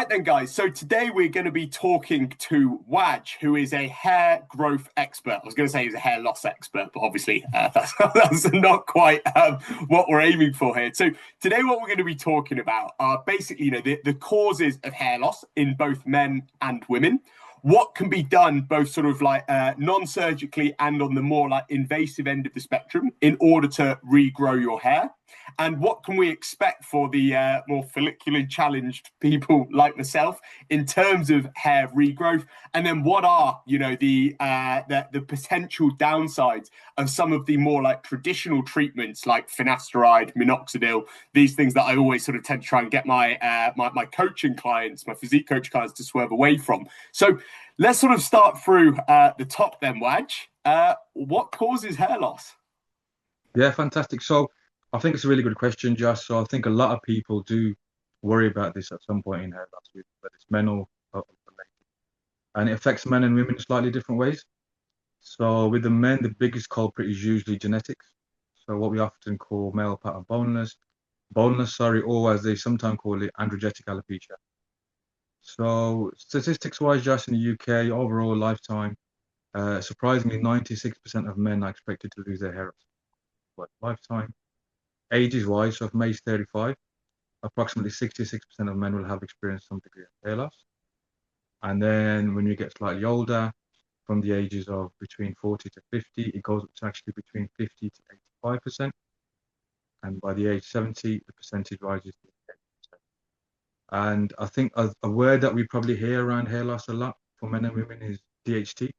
Right then, guys. So today we're going to be talking to Waj, who is a hair growth expert. I was going to say he's a hair loss expert, but obviously that's not quite what we're aiming for here. So today, what we're going to be talking about are basically, the causes of hair loss in both men and women. What can be done both sort of like non-surgically and on the more like invasive end of the spectrum in order to regrow your hair, and what can we expect for the more follicularly challenged people like myself in terms of hair regrowth, and then what are the potential downsides of some of the more like traditional treatments like finasteride, minoxidil, these things that I always sort of tend to try and get my coaching clients, my physique coach clients, to swerve away from. So let's sort of start through the top then, Waj. What causes hair loss? Yeah, fantastic. So I think it's a really good question, Josh. So I think a lot of people do worry about this at some point in their lives, whether it's men or ladies. And it affects men and women in slightly different ways. So with the men, the biggest culprit is usually genetics. So what we often call male pattern baldness, sorry, or as they sometimes call it, androgenetic alopecia. So statistics-wise, just in the UK, overall lifetime, surprisingly, 96% of men are expected to lose their hair at lifetime. Ages wise, so from age 35, approximately 66% of men will have experienced some degree of hair loss. And then when you get slightly older, from the ages of between 40 to 50, it goes up to actually between 50 to 85%. And by the age 70, the percentage rises to 80%. And I think a word that we probably hear around hair loss a lot for men and women is DHT. So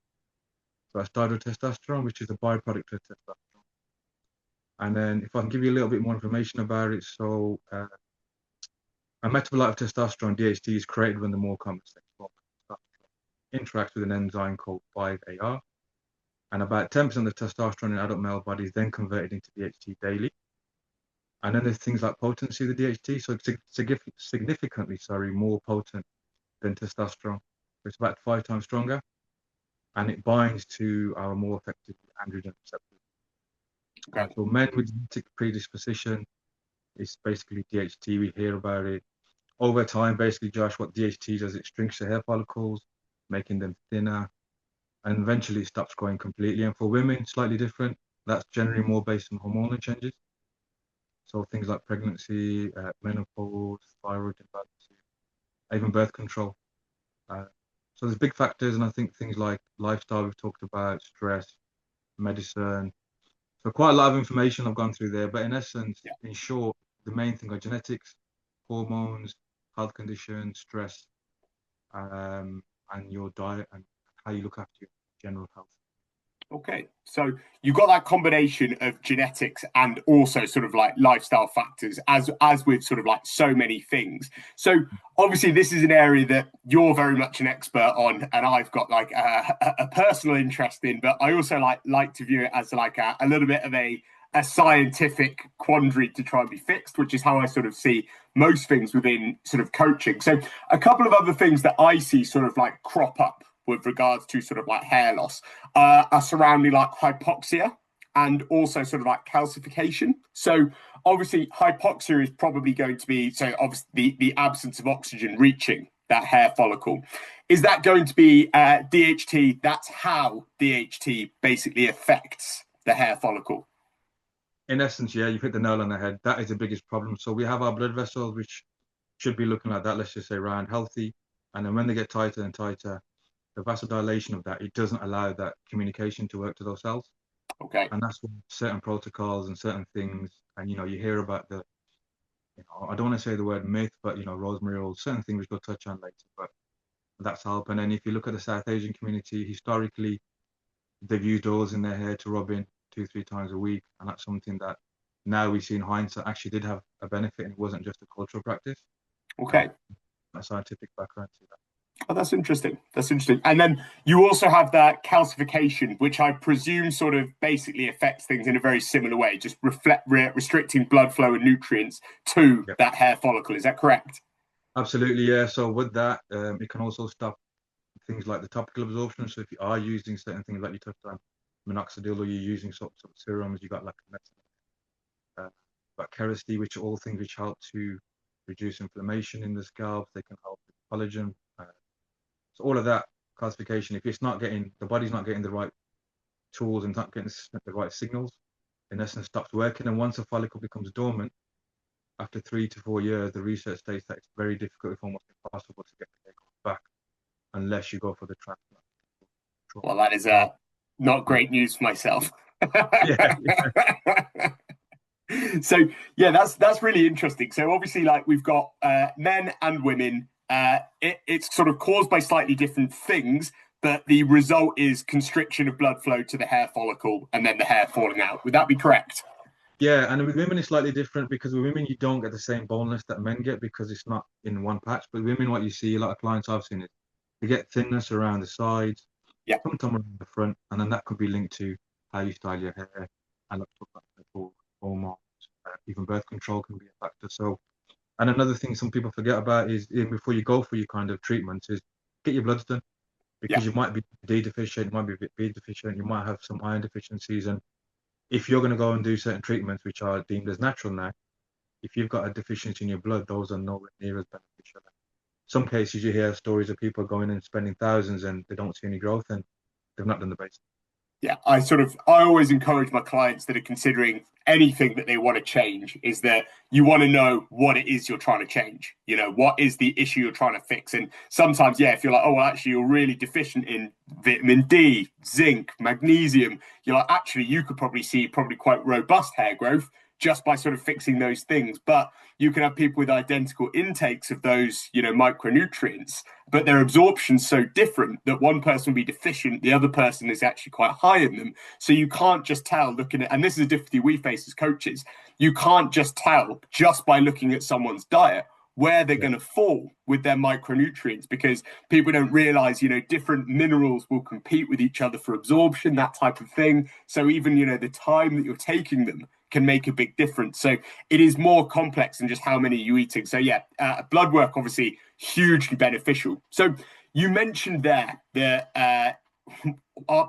that's dihydrotestosterone, which is a byproduct of testosterone. And then if I can give you a little bit more information about it, so a metabolite of testosterone, DHT, is created when the more common sex hormone testosterone interacts with an enzyme called 5-AR. And about 10% of the testosterone in adult male body is then converted into DHT daily. And then there's things like potency of the DHT, so it's significantly, more potent than testosterone. It's about 5 times stronger, and it binds to our more effective androgen receptors. Okay. So men with genetic predisposition, it's basically DHT. We hear about it over time. Basically, Josh, what DHT does, it shrinks the hair follicles, making them thinner, and eventually it stops growing completely. And for women, slightly different. That's generally more based on hormonal changes. So things like pregnancy, menopause, thyroid imbalances, even birth control. Uh, so there's big factors, and I think things like lifestyle we've talked about, stress, medicine. So quite a lot of information I've gone through there, but in essence, Yeah. in short, the main thing are genetics, hormones, health conditions, stress, and your diet and how you look after your general health. Okay, so you've got that combination of genetics and also sort of like lifestyle factors, as with sort of like so many things. So obviously, this is an area that you're very much an expert on, and I've got like a personal interest in. But I also like to view it as like a little bit of a scientific quandary to try and be fixed, which is how I sort of see most things within sort of coaching. So a couple of other things that I see sort of like crop up with regards to sort of like hair loss are surrounding like hypoxia and also sort of like calcification. So obviously hypoxia is probably going to be, so obviously the absence of oxygen reaching that hair follicle. Is that going to be DHT? That's how DHT basically affects the hair follicle. In essence, yeah, you've hit the nail on the head. That is the biggest problem. So we have our blood vessels, which should be looking like that, let's just say round healthy. And then when they get tighter and tighter, the vasodilation of that, it doesn't allow that communication to work to those cells. Okay. And that's when certain protocols and certain things, and you hear about I don't want to say the word myth, but rosemary oil, certain things which we'll touch on later, but that's help. And then if you look at the South Asian community, historically, they've used oils in their hair to rub in 2, 3 times a week, and that's something that now we see in hindsight actually did have a benefit, and it wasn't just a cultural practice. And Okay. a scientific background to that. Oh, that's interesting. That's interesting. And then you also have that calcification, which I presume sort of basically affects things in a very similar way, just restricting blood flow and nutrients to Yeah, that hair follicle. Is that correct? absolutely. Yeah. So with that, it can also stop things like the topical absorption. So if you are using certain things like you touched on, minoxidil, or you're using sort of serums, you got like got Kerosene, which are all things which help to reduce inflammation in the scalp. They can help with collagen. So all of that calcification, if it's not getting, the body's not getting the right tools and not getting the right signals, in essence, stops working. And once a follicle becomes dormant, after 3 to 4 years, the research states that it's very difficult, if almost impossible, to get the hair growth back unless you go for the transplant. Well, that is So, not yeah, great news for myself. yeah, yeah, So yeah, that's really interesting. So obviously, like we've got men and women. It's sort of caused by slightly different things, but the result is constriction of blood flow to the hair follicle and then the hair falling out. Would that be correct? yeah. And with women, it's slightly different because with women, you don't get the same baldness that men get because it's not in one patch. But women, what you see, a lot of clients I've seen is they get thinness around the sides, Yeah. sometimes around the front, and then that could be linked to how you style your hair. And like talk about menopause, hormones, even birth control can be a factor. So, and another thing some people forget about is even before you go for your kind of treatments is get your bloods done Yeah. because you might be D deficient, you might be B deficient, you might have some iron deficiencies, and if you're going to go and do certain treatments which are deemed as natural now, if you've got a deficiency in your blood, those are nowhere near as beneficial. Some cases you hear stories of people going and spending thousands and they don't see any growth and they've not done the basics. Yeah, I always encourage my clients that are considering anything that they want to change is that you want to know what it is you're trying to change. You know, what is the issue you're trying to fix? And sometimes, yeah, if you're like, oh, well, actually, you're really deficient in vitamin D, zinc, magnesium, you're like, actually, you could probably see probably quite robust hair growth just by sort of fixing those things. But you can have people with identical intakes of those, you know, micronutrients, but their absorption's so different that one person will be deficient, the other person is actually quite high in them. So you can't just tell looking at, and this is a difficulty we face as coaches, you can't just tell just by looking at someone's diet where they're Yeah. going to fall with their micronutrients because people don't realize, you know, different minerals will compete with each other for absorption, that type of thing. So even, you know, the time that you're taking them can make a big difference. So it is more complex than just how many you're eating. So yeah, blood work obviously hugely beneficial. So you mentioned there that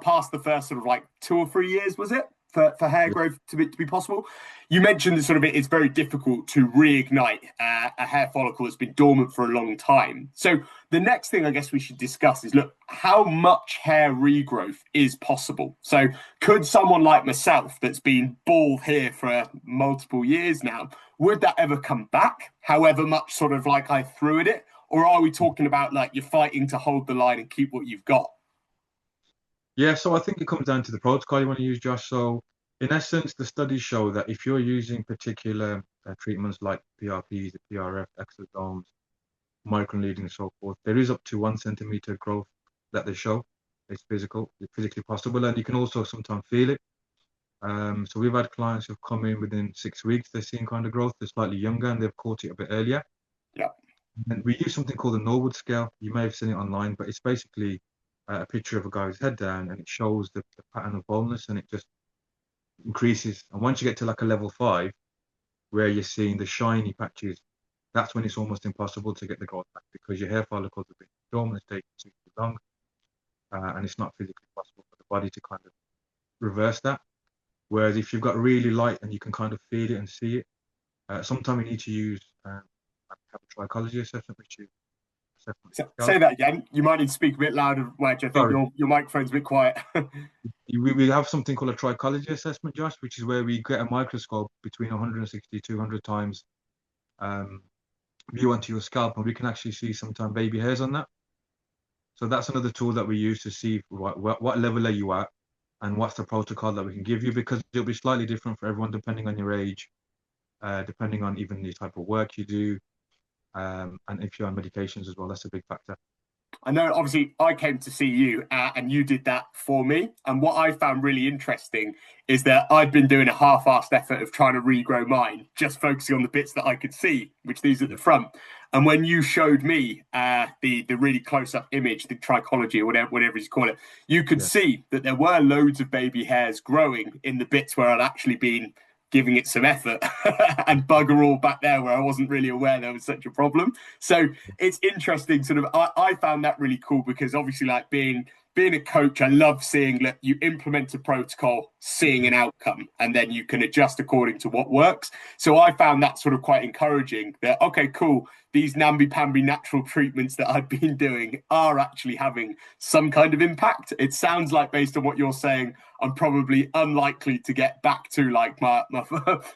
past the first sort of like 2 or 3 years, was it? For hair Yeah. growth to be possible. You mentioned that sort of it's very difficult to reignite a hair follicle that's been dormant for a long time. So the next thing I guess we should discuss is look, how much hair regrowth is possible? So could someone like myself that's been bald here for multiple years now, would that ever come back? However much sort of like I threw at it? Or are we talking about like you're fighting to hold the line and keep what you've got? Yeah, so I think it comes down to the protocol you want to use, Josh. So, in essence, the studies show that if you're using particular treatments like PRPs, PRF, exosomes, microneedling, and so forth, there is up to 1 centimeter growth that they show. It's physically possible, and you can also sometimes feel it. So we've had clients who've come in within 6 weeks, they're seeing kind of growth. They're slightly younger and they've caught it a bit earlier. Yeah. And we use something called the Norwood scale. You may have seen it online, but it's basically a picture of a guy with his head down and it shows the pattern of baldness and it just increases. And once you get to like a level 5, where you're seeing the shiny patches, that's when it's almost impossible to get the growth back because your hair follicles have been dormant, it's taking too long, and it's not physically possible for the body to kind of reverse that. Whereas if you've got really light and you can kind of feel it and see it, sometimes you need to use have a trichology assessment, which is assessment of the Say scalp. that again. You might need to speak a bit louder, Wedge. I think Sorry, your microphone's a bit quiet. we have something called a trichology assessment, Josh, which is where we get a microscope between 160 200 times view onto your scalp, and we can actually see sometimes baby hairs on that. So that's another tool that we use to see what level are you at and what's the protocol that we can give you because it'll be slightly different for everyone depending on your age, depending on even the type of work you do, and if you're on medications as well. That's a big factor. I know, obviously, I came to see you and you did that for me. And what I found really interesting is that I'd been doing a half-assed effort of trying to regrow mine, just focusing on the bits that I could see, which these at the front. And when you showed me the really close-up image, the trichology or whatever you call it, you could Yeah. see that there were loads of baby hairs growing in the bits where I'd actually been giving it some effort and bugger all back there where I wasn't really aware there was such a problem. So it's interesting. Sort of, I found that really cool because obviously, like being being a coach, I love seeing that you implement a protocol, seeing an outcome, and then you can adjust according to what works. So I found that sort of quite encouraging that, okay, cool, these namby-pamby natural treatments that I've been doing are actually having some kind of impact. It sounds like, based on what you're saying, I'm probably unlikely to get back to like my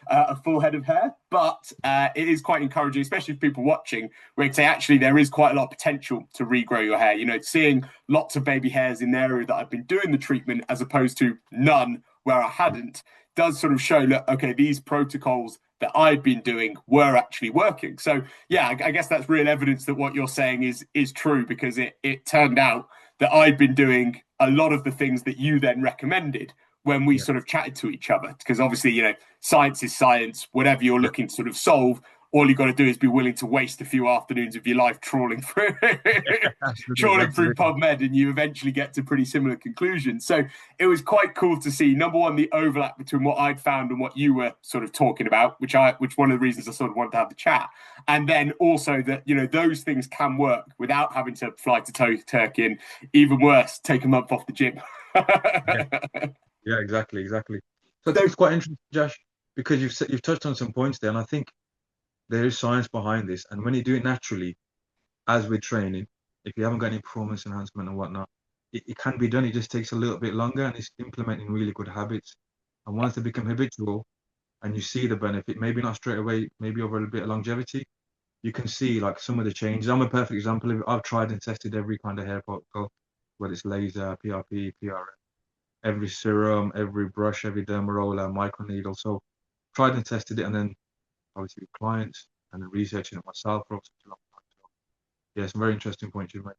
a full head of hair, but it is quite encouraging, especially for people watching, where you say actually there is quite a lot of potential to regrow your hair. You know, seeing lots of baby hairs in the area that I've been doing the treatment as opposed to none where I hadn't does sort of show that okay, these protocols that I've been doing were actually working. So yeah, I guess that's real evidence that what you're saying is true, because it turned out that I'd been doing a lot of the things that you then recommended when we Yeah. sort of chatted to each other. Because obviously, you know, science is science. Whatever you're Yeah. looking to sort of solve, all you got to do is be willing to waste a few afternoons of your life trawling through Absolutely, trawling through absolutely. PubMed, and you eventually get to pretty similar conclusions. So it was quite cool to see, number one, the overlap between what I'd found and what you were sort of talking about, which one of the reasons I sort of wanted to have the chat, and then also that you know those things can work without having to fly to Turkey, and even worse, take a month off the gym. Yeah, yeah, exactly, exactly. So I think So it's quite interesting, Josh, because you've touched on some points there, and I think there is science behind this. And when you do it naturally, as with training, if you haven't got any performance enhancement and whatnot, it can be done. It just takes a little bit longer, and it's implementing really good habits. And once they become habitual, and you see the benefit, maybe not straight away, maybe over a bit of longevity, you can see like some of the changes. I'm a perfect example of it. I've tried and tested every kind of hair protocol, whether it's laser, PRP, PRM, every serum, every brush, every derma roller, microneedle. So tried and tested it, and then obviously with clients and then researching it myself for such a long time. So yeah, some very interesting points you made,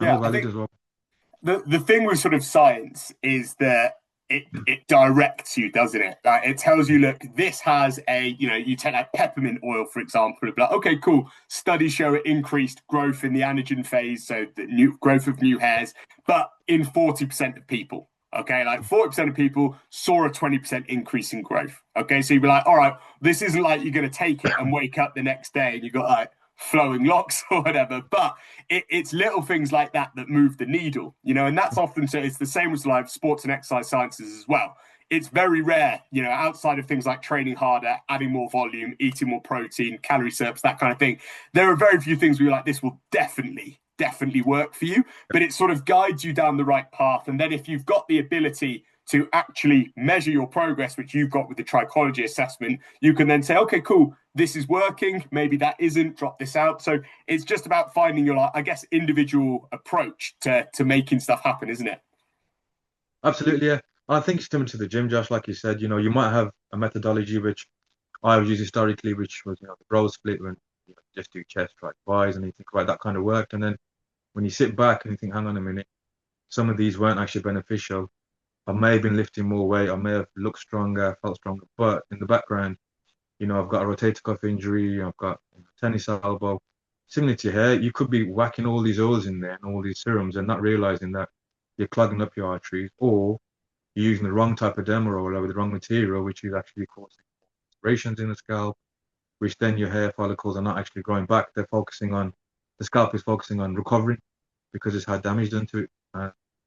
and yeah, all I valid think as well. the thing with sort of science is that it directs you, doesn't it? Like it tells you, look, this has a, you know, you take like peppermint oil, for example, it'd be like, okay, cool. Studies show it increased growth in the anagen phase, so the new growth of new hairs, but in 40% of people. Okay, like 40% of people saw a 20% increase in growth. Okay, so you'd be like, all right, this isn't like you're going to take it and wake up the next day and you got like flowing locks or whatever, but it's little things like that that move the needle, you know, and that's often so it's the same with like sports and exercise sciences as well. It's very rare, you know, outside of things like training harder, adding more volume, eating more protein, calorie surplus, that kind of thing. There are very few things where you're like, this will definitely work for you, but it sort of guides you down the right path. And then if you've got the ability to actually measure your progress, which you've got with the trichology assessment, you can then say, okay, cool, this is working. Maybe that isn't, drop this out. So it's just about finding your, I guess, individual approach to making stuff happen, isn't it? Absolutely, yeah. I think it's similar to the gym, Josh, like you said, you might have a methodology which I was used historically, which was, the bro split when you just do chest, right, buys, and you think, right, that kind of worked. And then when you sit back and you think, hang on a minute, some of these weren't actually beneficial. I may have been lifting more weight, I may have looked stronger, felt stronger, but in the background, I've got a rotator cuff injury, I've got tennis elbow. Similar to your hair, you could be whacking all these oils in there and all these serums and not realizing that you're clogging up your arteries, or you're using the wrong type of derma roller with the wrong material, which is actually causing ulcerations in the scalp, which then your hair follicles are not actually growing back. The scalp is focusing on recovering because it's had damage done to it.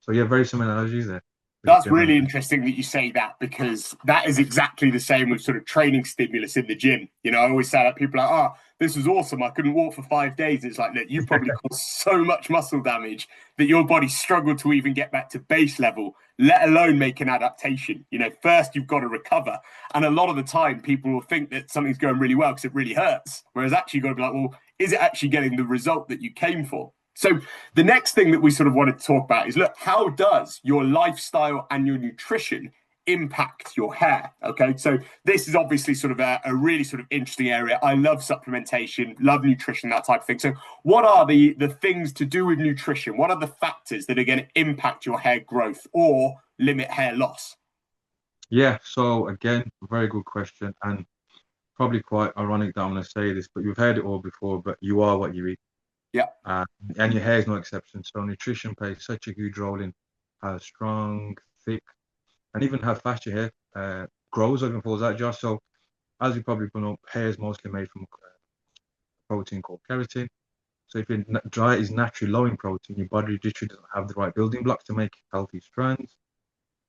So yeah, very similar analogies there with the That's gym and really interesting that you say that, because that is exactly the same with sort of training stimulus in the gym. You know, I always say that people are like, oh, this was awesome. I couldn't walk for 5 days. It's like, look, you probably caused so much muscle damage that your body struggled to even get back to base level, let alone make an adaptation. You know, first you've got to recover. And a lot of the time, people will think that something's going really well because it really hurts. Whereas actually, you've got to be like, well, is it actually getting the result that you came for? So the next thing that we sort of wanted to talk about is, look, how does your lifestyle and your nutrition impact your hair? Okay, so this is obviously sort of a really sort of interesting area. I love supplementation, love nutrition, that type of thing. So what are the things to do with nutrition? What are the factors that are going to impact your hair growth or limit hair loss? yeah. So again, very good question, and probably quite ironic that I'm going to say this, but you've heard it all before. But you are what you eat. Yeah, Uh, and your hair is no exception. So nutrition plays such a huge role in how strong, thick, and even how fast your hair grows or even falls out, Josh. So as you probably know, hair is mostly made from a protein called keratin. So if your diet is naturally low in protein, your body literally doesn't have the right building blocks to make healthy strands.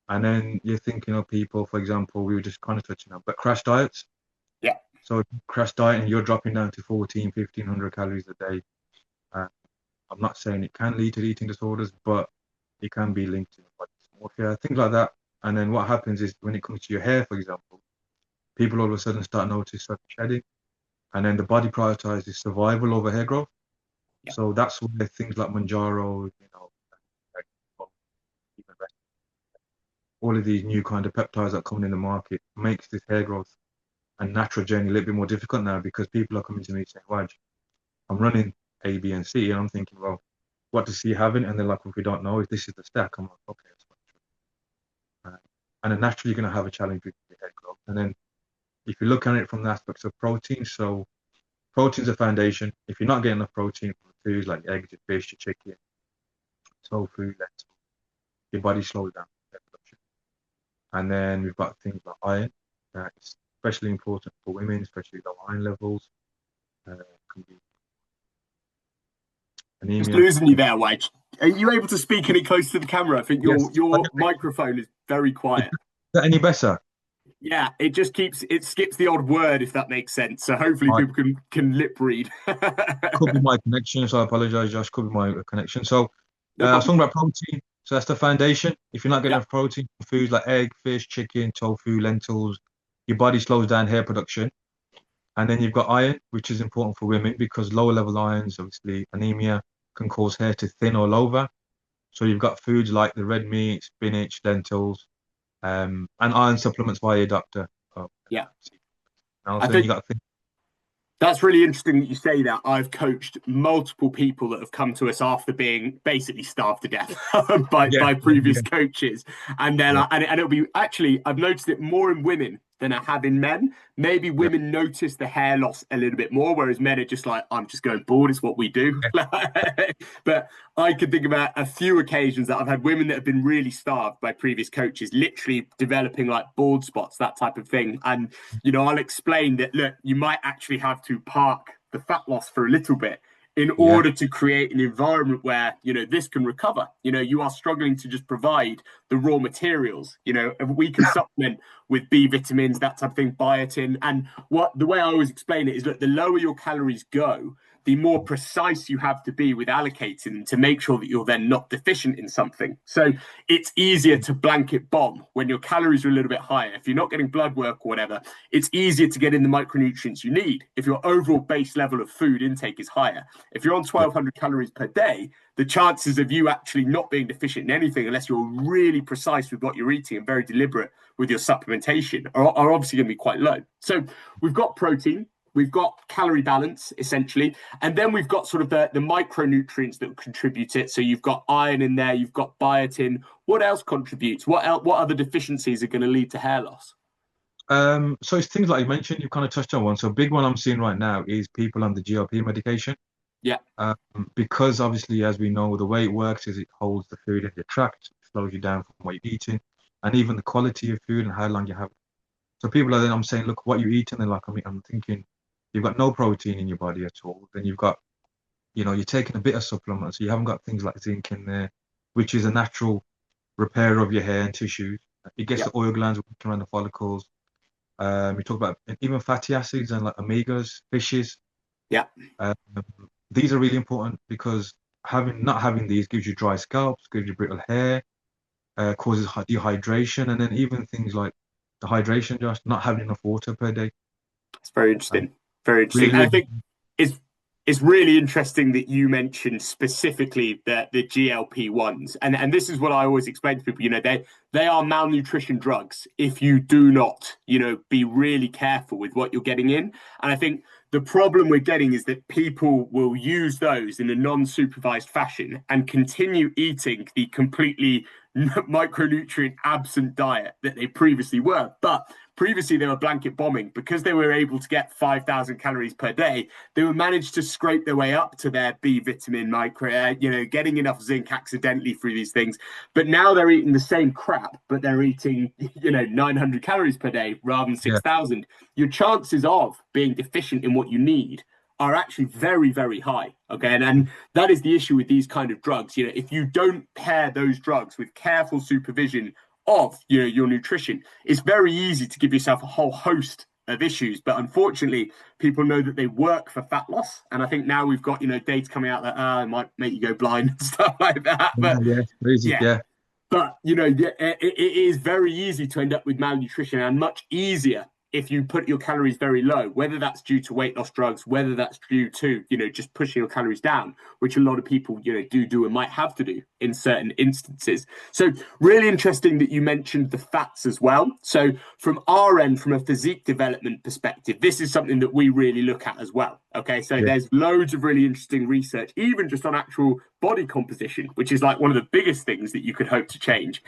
And then you're thinking of people, for example, we were just kind of touching on, but crash diets. Yeah. So if you crash diet and you're dropping down to 14, 1500 calories a day, uh, I'm not saying it can lead to eating disorders, but it can be linked to body dysmorphia, things like that. And then what happens is when it comes to your hair, for example, people all of a sudden start noticing sudden shedding, and then the body prioritizes survival over hair growth. Yeah. So that's where things like Manjaro, like, even all of these new kind of peptides that are coming in the market makes this hair growth and natural journey a little bit more difficult now because people are coming to me saying, Raj, I'm running A, B, and C. And I'm thinking, well, what does C have in it? And they're like, well, if we don't know if this is the stack, I'm like, okay, that's not true. And then naturally, you're going to have a challenge with your hair growth. And then if you look at it from the aspects of protein, so protein's a foundation. If you're not getting enough protein from foods like eggs, your fish, your chicken, tofu, lentils, your body slows down hair production. And then we've got things like iron. It's especially important for women, especially low iron levels. Can be Just anemia. losing you there, Wade. Are you able to speak any closer to the camera? I think Yes. your microphone is very quiet. Is that any better? Yeah, it skips the odd word if that makes sense. So hopefully Right. people can lip read. Could be my connection, so I apologize, Josh. Could be my connection. So No I was problem. talking about protein. So that's the foundation. If you're not getting Yeah, enough protein from foods like egg, fish, chicken, tofu, lentils, your body slows down hair production. And then you've got iron, which is important for women because lower level irons, obviously anemia, can cause hair to thin all over. So you've got foods like the red meat, spinach, lentils, and iron supplements via your doctor. Oh, yeah. and I also then you think got things. that's really interesting that you say that. I've coached multiple people that have come to us after being basically starved to death Yeah, by yeah, previous yeah, coaches, and then yeah, and it'll be actually I've noticed it more in women than I have in men. Maybe yeah, women notice the hair loss a little bit more, whereas men are just like, I'm just going bald. It's what we do. yeah, But I could think about a few occasions that I've had women that have been really starved by previous coaches, literally developing like bald spots, that type of thing. And I'll explain that, look, you might actually have to park the fat loss for a little bit in yeah, order to create an environment where, this can recover. You are struggling to just provide the raw materials. We can supplement with B vitamins, that type of thing, biotin. And the way I always explain it is that the lower your calories go, the more precise you have to be with allocating them to make sure that you're then not deficient in something. So it's easier to blanket bomb when your calories are a little bit higher. If you're not getting blood work or whatever, it's easier to get in the micronutrients you need if your overall base level of food intake is higher. If you're on yeah, 1,200 calories per day, the chances of you actually not being deficient in anything, unless you're really precise with what you're eating and very deliberate with your supplementation, are obviously going to be quite low. So we've got protein, we've got calorie balance essentially, and then we've got sort of the micronutrients that contribute it. So you've got iron in there, you've got biotin. What else contributes? What other deficiencies are going to lead to hair loss? So it's things like you mentioned, you've kind of touched on one. So a big one I'm seeing right now is people on the GLP medication. Yeah, Because obviously, as we know, the way it works is it holds the food in your tract, slows you down from what you're eating, and even the quality of food and how long you have. So people are then I'm saying, look, what you eat, and they're like, I'm thinking, you've got no protein in your body at all. Then you've got, you're taking a bit of supplement, so you haven't got things like zinc in there, which is a natural repair of your hair and tissues. It gets yeah, the oil glands working around the follicles. We talk about even fatty acids and like omegas, fishes. yeah. Um, these are really important because not having these gives you dry scalps, gives you brittle hair, causes dehydration, and then even things like the hydration, just not having enough water per day. It's very Um, interesting. Very interesting. really, I really, think it's it's really interesting that you mentioned specifically the GLP ones, and this is what I always explain to people. They are malnutrition drugs if you do not be really careful with what you're getting in. And I think the problem we're getting is that people will use those in a non-supervised fashion and continue eating the completely micronutrient absent diet that they previously were. But previously they were blanket bombing because they were able to get 5,000 calories per day. They were managed to scrape their way up to their B vitamin micro, getting enough zinc accidentally through these things. But now they're eating the same crap, but they're eating 900 calories per day rather than yeah, 6,000. Your chances of being deficient in what you need are actually very, very high. Okay. And that is the issue with these kind of drugs. If you don't pair those drugs with careful supervision of your nutrition, it's very easy to give yourself a whole host of issues. But unfortunately, people know that they work for fat loss. And I think now we've got, data coming out that it might make you go blind and stuff like that. Yeah, But yeah, crazy. yeah, Yeah, but it is very easy to end up with malnutrition, and much easier if you put your calories very low, whether that's due to weight loss drugs, whether that's due to just pushing your calories down, which a lot of people do and might have to do in certain instances. So really interesting that you mentioned the fats as well. So from our end, from a physique development perspective, this is something that we really look at as well. Okay, so yeah, there's loads of really interesting research, even just on actual body composition, which is like one of the biggest things that you could hope to change.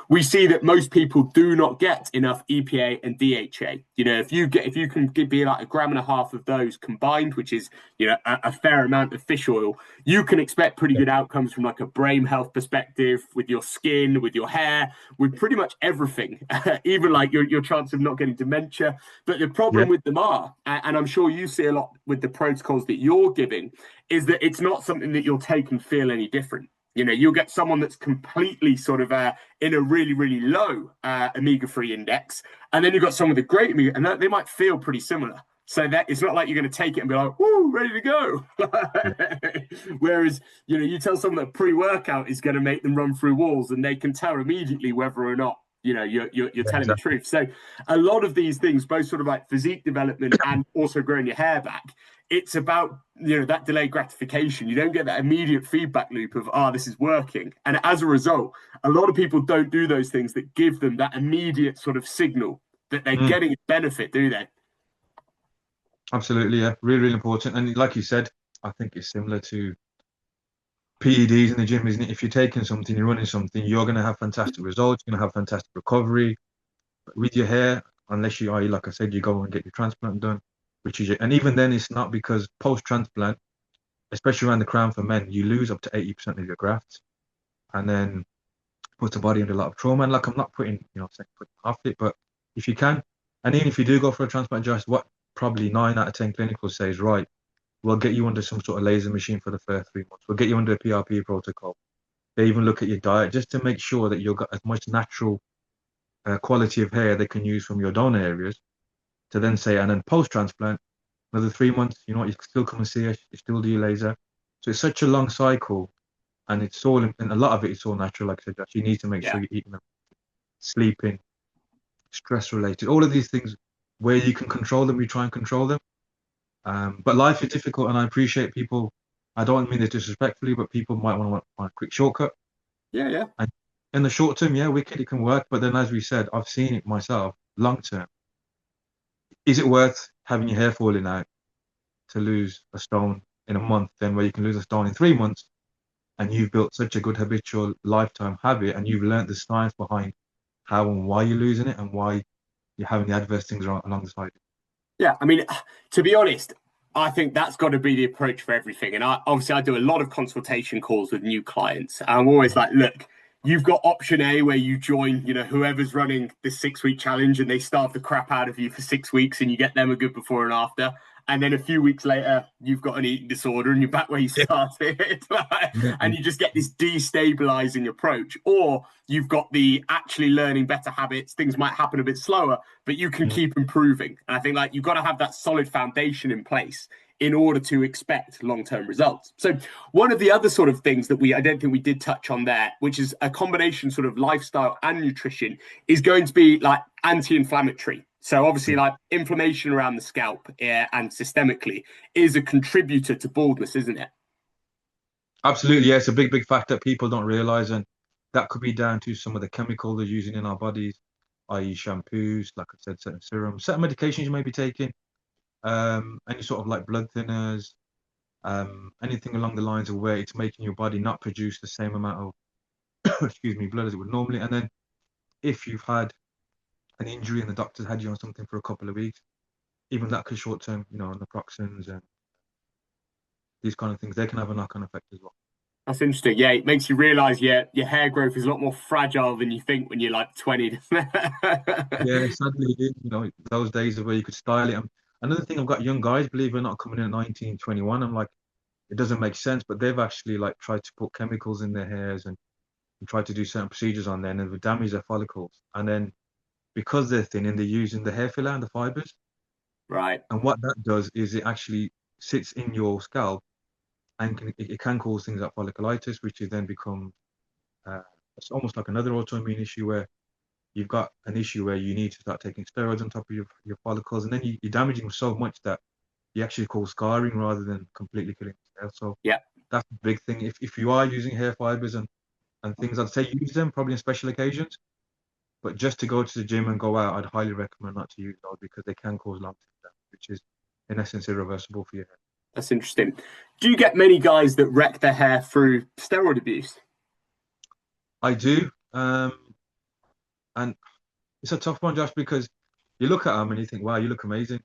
We see that most people do not get enough EPA and DHA. If you can be like 1.5 grams of those combined, which is a fair amount of fish oil, you can expect pretty yeah, good outcomes from like a brain health perspective, with your skin, with your hair, with pretty much everything, even like your chance of not getting dementia. But the yeah. problem with them are, and I'm sure you see a lot with the protocols that you're giving, is that it's not something that you'll take and feel any different. You'll get someone that's completely sort of in a really, really low omega-3 index, and then you've got someone with a great omega, and they might feel pretty similar. So that it's not like you're going to take it and be like, "Woo, ready to go." Whereas, you tell someone that pre-workout is going to make them run through walls, and they can tell immediately whether or not you're Yeah, telling the exactly. truth. So a lot of these things, both sort of like physique development and also growing your hair back, it's about that delayed gratification. You don't get that immediate feedback loop of this is working, and as a result, a lot of people don't do those things that give them that immediate sort of signal that they're Mm, getting a benefit, do they? absolutely, yeah, really, really important. And like you said, I think it's similar to PEDs in the gym, isn't it? If you're taking something, you're running something, you're going to have fantastic results, you're going to have fantastic recovery. But with your hair, unless you are, like I said, you go and get your transplant done, which is, and even then, it's not because post-transplant, especially around the crown for men, you lose up to 80% of your grafts, and then puts the body under a lot of trauma. And like, I'm not putting, saying put off it, but if you can, and even if you do go for a transplant, just what probably 9 out of 10 clinicals say is right. We'll get you under some sort of laser machine for the first 3 months. We'll get you under a PRP protocol. They even look at your diet just to make sure that you've got as much natural quality of hair they can use from your donor areas to then say, and then post transplant, another 3 months, you know what, you can still come and see us, you still do your laser. So it's such a long cycle, and it's all, and a lot of it is all natural. Like I said, Josh, you need to make Yeah. sure you're eating them, sleeping, stress related, all of these things where you can control them, you try and control them. But life is difficult, and I appreciate people. I don't mean this disrespectfully, but people might want to find a quick shortcut. Yeah, yeah. And in the short term, yeah, wicked, it can work. But then, as we said, I've seen it myself. Long term, is it worth having your hair falling out to lose a stone in a month, then where you can lose a stone in 3 months, and you've built such a good habitual lifetime habit, and you've learned the science behind how and why you're losing it, and why you're having the adverse things along the side. Yeah, I mean, to be honest, I think that's got to be the approach for everything. And I do a lot of consultation calls with new clients. I'm always like, look, you've got option A where you join, whoever's running the 6 week challenge, and they starve the crap out of you for 6 weeks, and you get them a good before and after. And then a few weeks later, you've got an eating disorder and you're back where you Yeah. started. Yeah, And you just get this destabilizing approach. Or you've got the actually learning better habits. Things might happen a bit slower, but you can yeah. keep improving. And I think like you've got to have that solid foundation in place in order to expect long-term results. So one of the other sort of things that I don't think we did touch on there, which is a combination sort of lifestyle and nutrition, is going to be like anti-inflammatory. So obviously, Yeah. like inflammation around the scalp and systemically is a contributor to baldness, isn't it? Absolutely, yeah, it's a big, big fact that people don't realize, and that could be down to some of the chemicals they're using in our bodies, i.e., shampoos, like I said, certain serums, certain medications you may be taking, any sort of like blood thinners, anything along the lines of where it's making your body not produce the same amount of, excuse me, blood as it would normally. And then if you've had an injury and the doctor's had you on something for a couple of weeks, even that could short term, naproxens and these kind of things, they can have a knock-on effect as well. That's interesting. Yeah, it makes you realize your hair growth is a lot more fragile than you think when you're like 20, doesn't it? Yeah, sadly, those days of where you could style it. Another thing, I've got young guys, believe it or not, coming in at 19, 21. I'm like, it doesn't make sense, but they've actually like tried to put chemicals in their hairs and tried to do certain procedures on them and would damage their follicles. And then because they're thinning, they're using the hair filler and the fibers. Right. And what that does is it actually sits in your scalp and it can cause things like folliculitis, which is then become it's almost like another autoimmune issue where you've got an issue where you need to start taking steroids on top of your follicles, and then you're damaging them so much that you actually cause scarring rather than completely killing the hair. So Yeah. that's the big thing. If you are using hair fibers and things, I'd say use them probably in special occasions. But just to go to the gym and go out, I'd highly recommend not to use those because they can cause long-term damage, which is in essence irreversible for your hair. That's interesting. Do you get many guys that wreck their hair through steroid abuse? I do, and it's a tough one, Josh, because you look at them and you think, wow, you look amazing.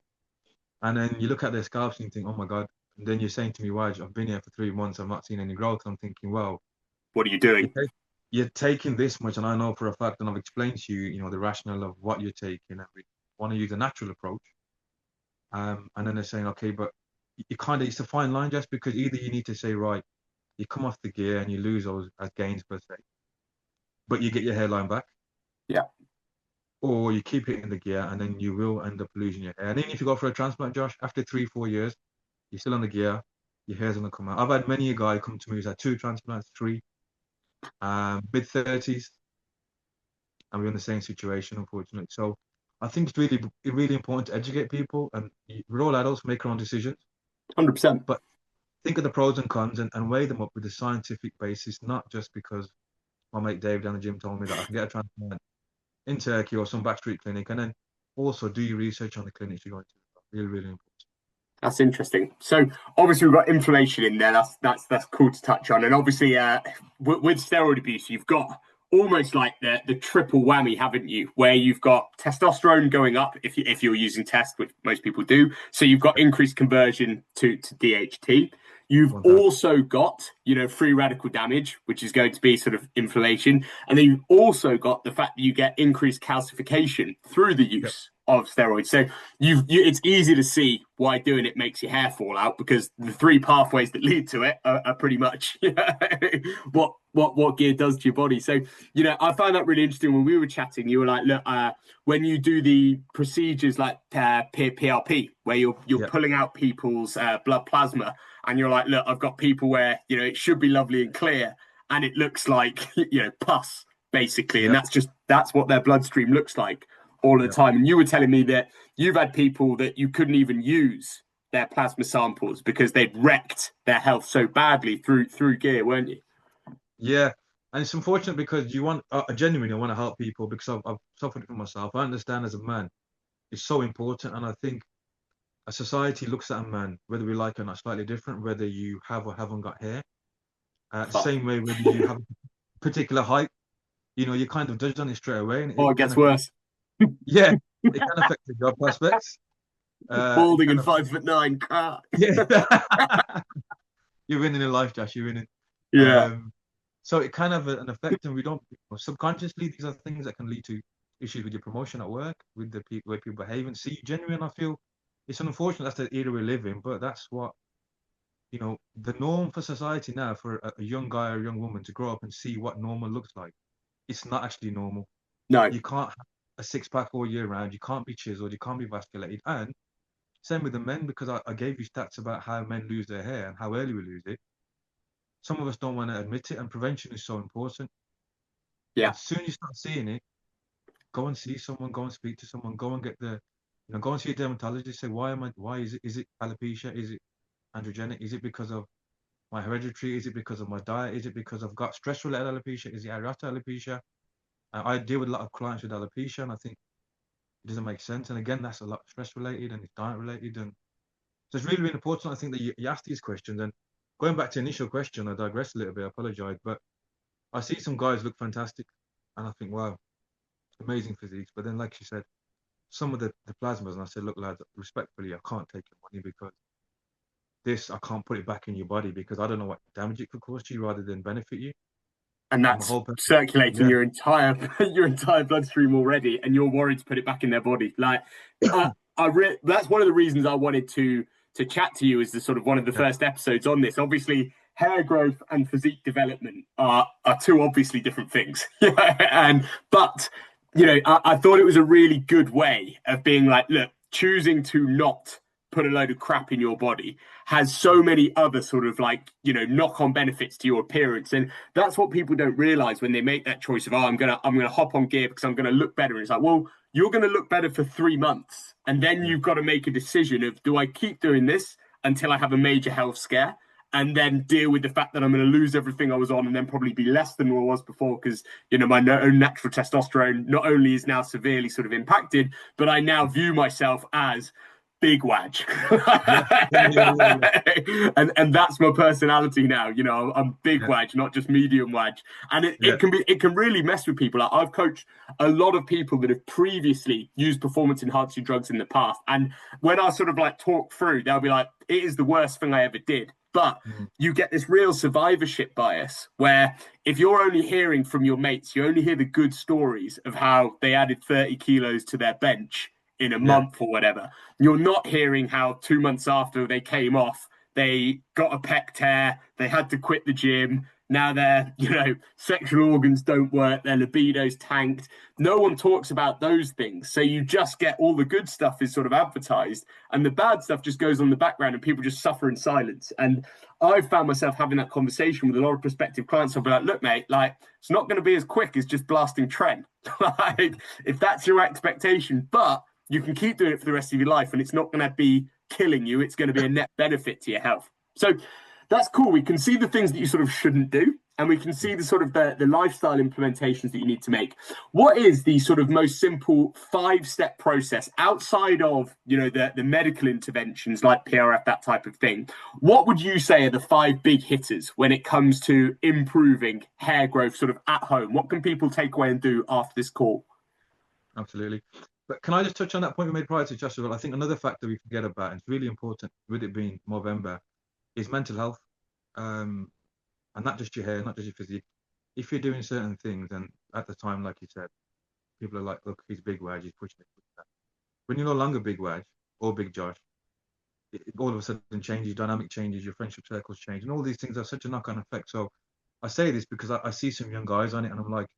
And then you look at their scalps and you think, oh my God. And then you're saying to me, Waj, I've been here for 3 months, I've not seen any growth. I'm thinking, well, What are you you're, doing? you're taking this much, and I know for a fact, and I've explained to you, the rationale of what you're taking, and we want to use a natural approach. And then they're saying, okay, but you kind of, it's a fine line, just because either you need to say, right, you come off the gear and you lose those as gains per se, but you get your hairline back, Yeah, or you keep it in the gear and then you will end up losing your hair. And even if you go for a transplant, Josh, after 3, 4 years, you're still on the gear, your hair's gonna come out. I've had many a guy come to me who's had 2 transplants, three, mid 30s, and we're in the same situation, unfortunately. So I think it's really important to educate people, and we're all adults, make our own decisions, 100%. but think of the pros and cons and weigh them up with a scientific basis, not just because my mate Dave down the gym told me that I can get a transplant in Turkey or some backstreet clinic, and then also do your research on the clinics you're going to. Really, really important. That's interesting. So obviously we've got inflammation in there. That's cool to touch on. And obviously, with steroid abuse, you've got almost like the triple whammy, haven't you? Where you've got testosterone going up if you're using test, which most people do. So you've got increased conversion to DHT. You've 1000. also got, free radical damage, which is going to be sort of inflammation. And then you've also got the fact that you get increased calcification through the Yep. use of steroids. So it's easy to see why doing it makes your hair fall out, because the three pathways that lead to it are pretty much what gear does to your body. So I found that really interesting. When we were chatting, you were like, look, when you do the procedures like PRP, where you're Yep. pulling out people's blood plasma, and you're like, look, I've got people where it should be lovely and clear, and it looks like pus basically, and Yep. that's what their bloodstream looks like all the Yep. time. And you were telling me that you've had people that you couldn't even use their plasma samples because they'd wrecked their health so badly through gear, weren't you? Yeah. And it's unfortunate because you want, I genuinely want to help people because I've suffered it for myself. I understand as a man, it's so important. And I think a society looks at a man, whether we like it or not, slightly different, whether you have or haven't got hair. The Fuck. same way, whether you have a particular height, you're kind of judged on it straight away. And Oh, it it can gets affect, worse. yeah, it can affect the job prospects. It Balding can and affect, 5'9". yeah. You're winning in life, Josh. You're winning. Yeah. Um, so it kind of an effect, and we don't subconsciously. These are things that can lead to issues with your promotion at work, with the people way people behave. And see, genuine, I feel it's unfortunate that's the era we live in, but that's what the norm for society now for a young guy or a young woman to grow up and see what normal looks like. It's not actually normal. No. You can't have a six pack all year round. You can't be chiseled. You can't be vasculated. And same with the men, because I gave you stats about how men lose their hair and how early we lose it. Some of us don't want to admit it, and prevention is so important. Yeah. As soon as you start seeing it, go and see someone, go and speak to someone, go and get go and see a dermatologist. Say, why is it alopecia? Is it androgenic? Is it because of my hereditary? Is it because of my diet? Is it because I've got stress-related alopecia? Is it aorta alopecia? I deal with a lot of clients with alopecia, and I think it doesn't make sense. And again, that's a lot stress-related and it's diet-related, and so it's really, really important. I think that you ask these questions. And going back to the initial question, I digress a little bit. I apologize, but I see some guys look fantastic, and I think, wow, amazing physiques. But then, like you said, some of the plasmas, and I said, look, lads, respectfully, I can't take your money because I can't put it back in your body because I don't know what damage it could cause you rather than benefit you. And And my that's whole purpose, circulating yeah, your entire your entire bloodstream already, and you're worried to put it back in their body. Like, that's one of the reasons I wanted to chat to you as the sort of one of the Yeah. first episodes on this. Obviously, hair growth and physique development are two obviously different things. But I thought it was a really good way of being like, look, choosing to not put a load of crap in your body has so many other sort of like knock-on benefits to your appearance, and that's what people don't realize when they make that choice of, oh, I'm gonna hop on gear because I'm gonna look better. And it's like, well, you're gonna look better for 3 months, and then Yeah. you've got to make a decision of, do I keep doing this until I have a major health scare and then deal with the fact that I'm going to lose everything I was on and then probably be less than what I was before, because my own natural testosterone not only is now severely sort of impacted, but I now view myself as big wag. Yeah. And that's my personality now. I'm big Yeah. wag, not just medium wag. And Yeah. it can really mess with people. Like, I've coached a lot of people that have previously used performance enhancing drugs in the past, and when I sort of like talk through, they'll be like, it is the worst thing I ever did. But you get this real survivorship bias where if you're only hearing from your mates, you only hear the good stories of how they added 30 kilos to their bench in a Yeah. month or whatever. You're not hearing how 2 months after they came off, they got a pec tear, they had to quit the gym. Now their, sexual organs don't work, their libido's tanked. No one talks about those things. So you just get all the good stuff is sort of advertised, and the bad stuff just goes on the background and people just suffer in silence. And I've found myself having that conversation with a lot of prospective clients. I'll be like, look, mate, like, it's not going to be as quick as just blasting tren. Like, if that's your expectation, but you can keep doing it for the rest of your life and it's not going to be killing you. It's going to be a net benefit to your health. So that's cool. We can see the things that you sort of shouldn't do, and we can see the sort of the lifestyle implementations that you need to make. What is the sort of most simple 5-step process outside of the medical interventions like PRF, that type of thing? What would you say are the 5 big hitters when it comes to improving hair growth sort of at home? What can people take away and do after this call? Absolutely. But can I just touch on that point we made prior to Joshua? I think another factor we forget about, and it's really important with it being November, is mental health. And not just your hair, not just your physique. If you're doing certain things, and at the time, like you said, people are like, look, he's big Waj, he's pushing it. When you're no longer big Waj or big Josh, it all of a sudden changes, dynamic changes, your friendship circles change, and all these things have such a knock-on effect. So I say this because I see some young guys on it, and I'm like,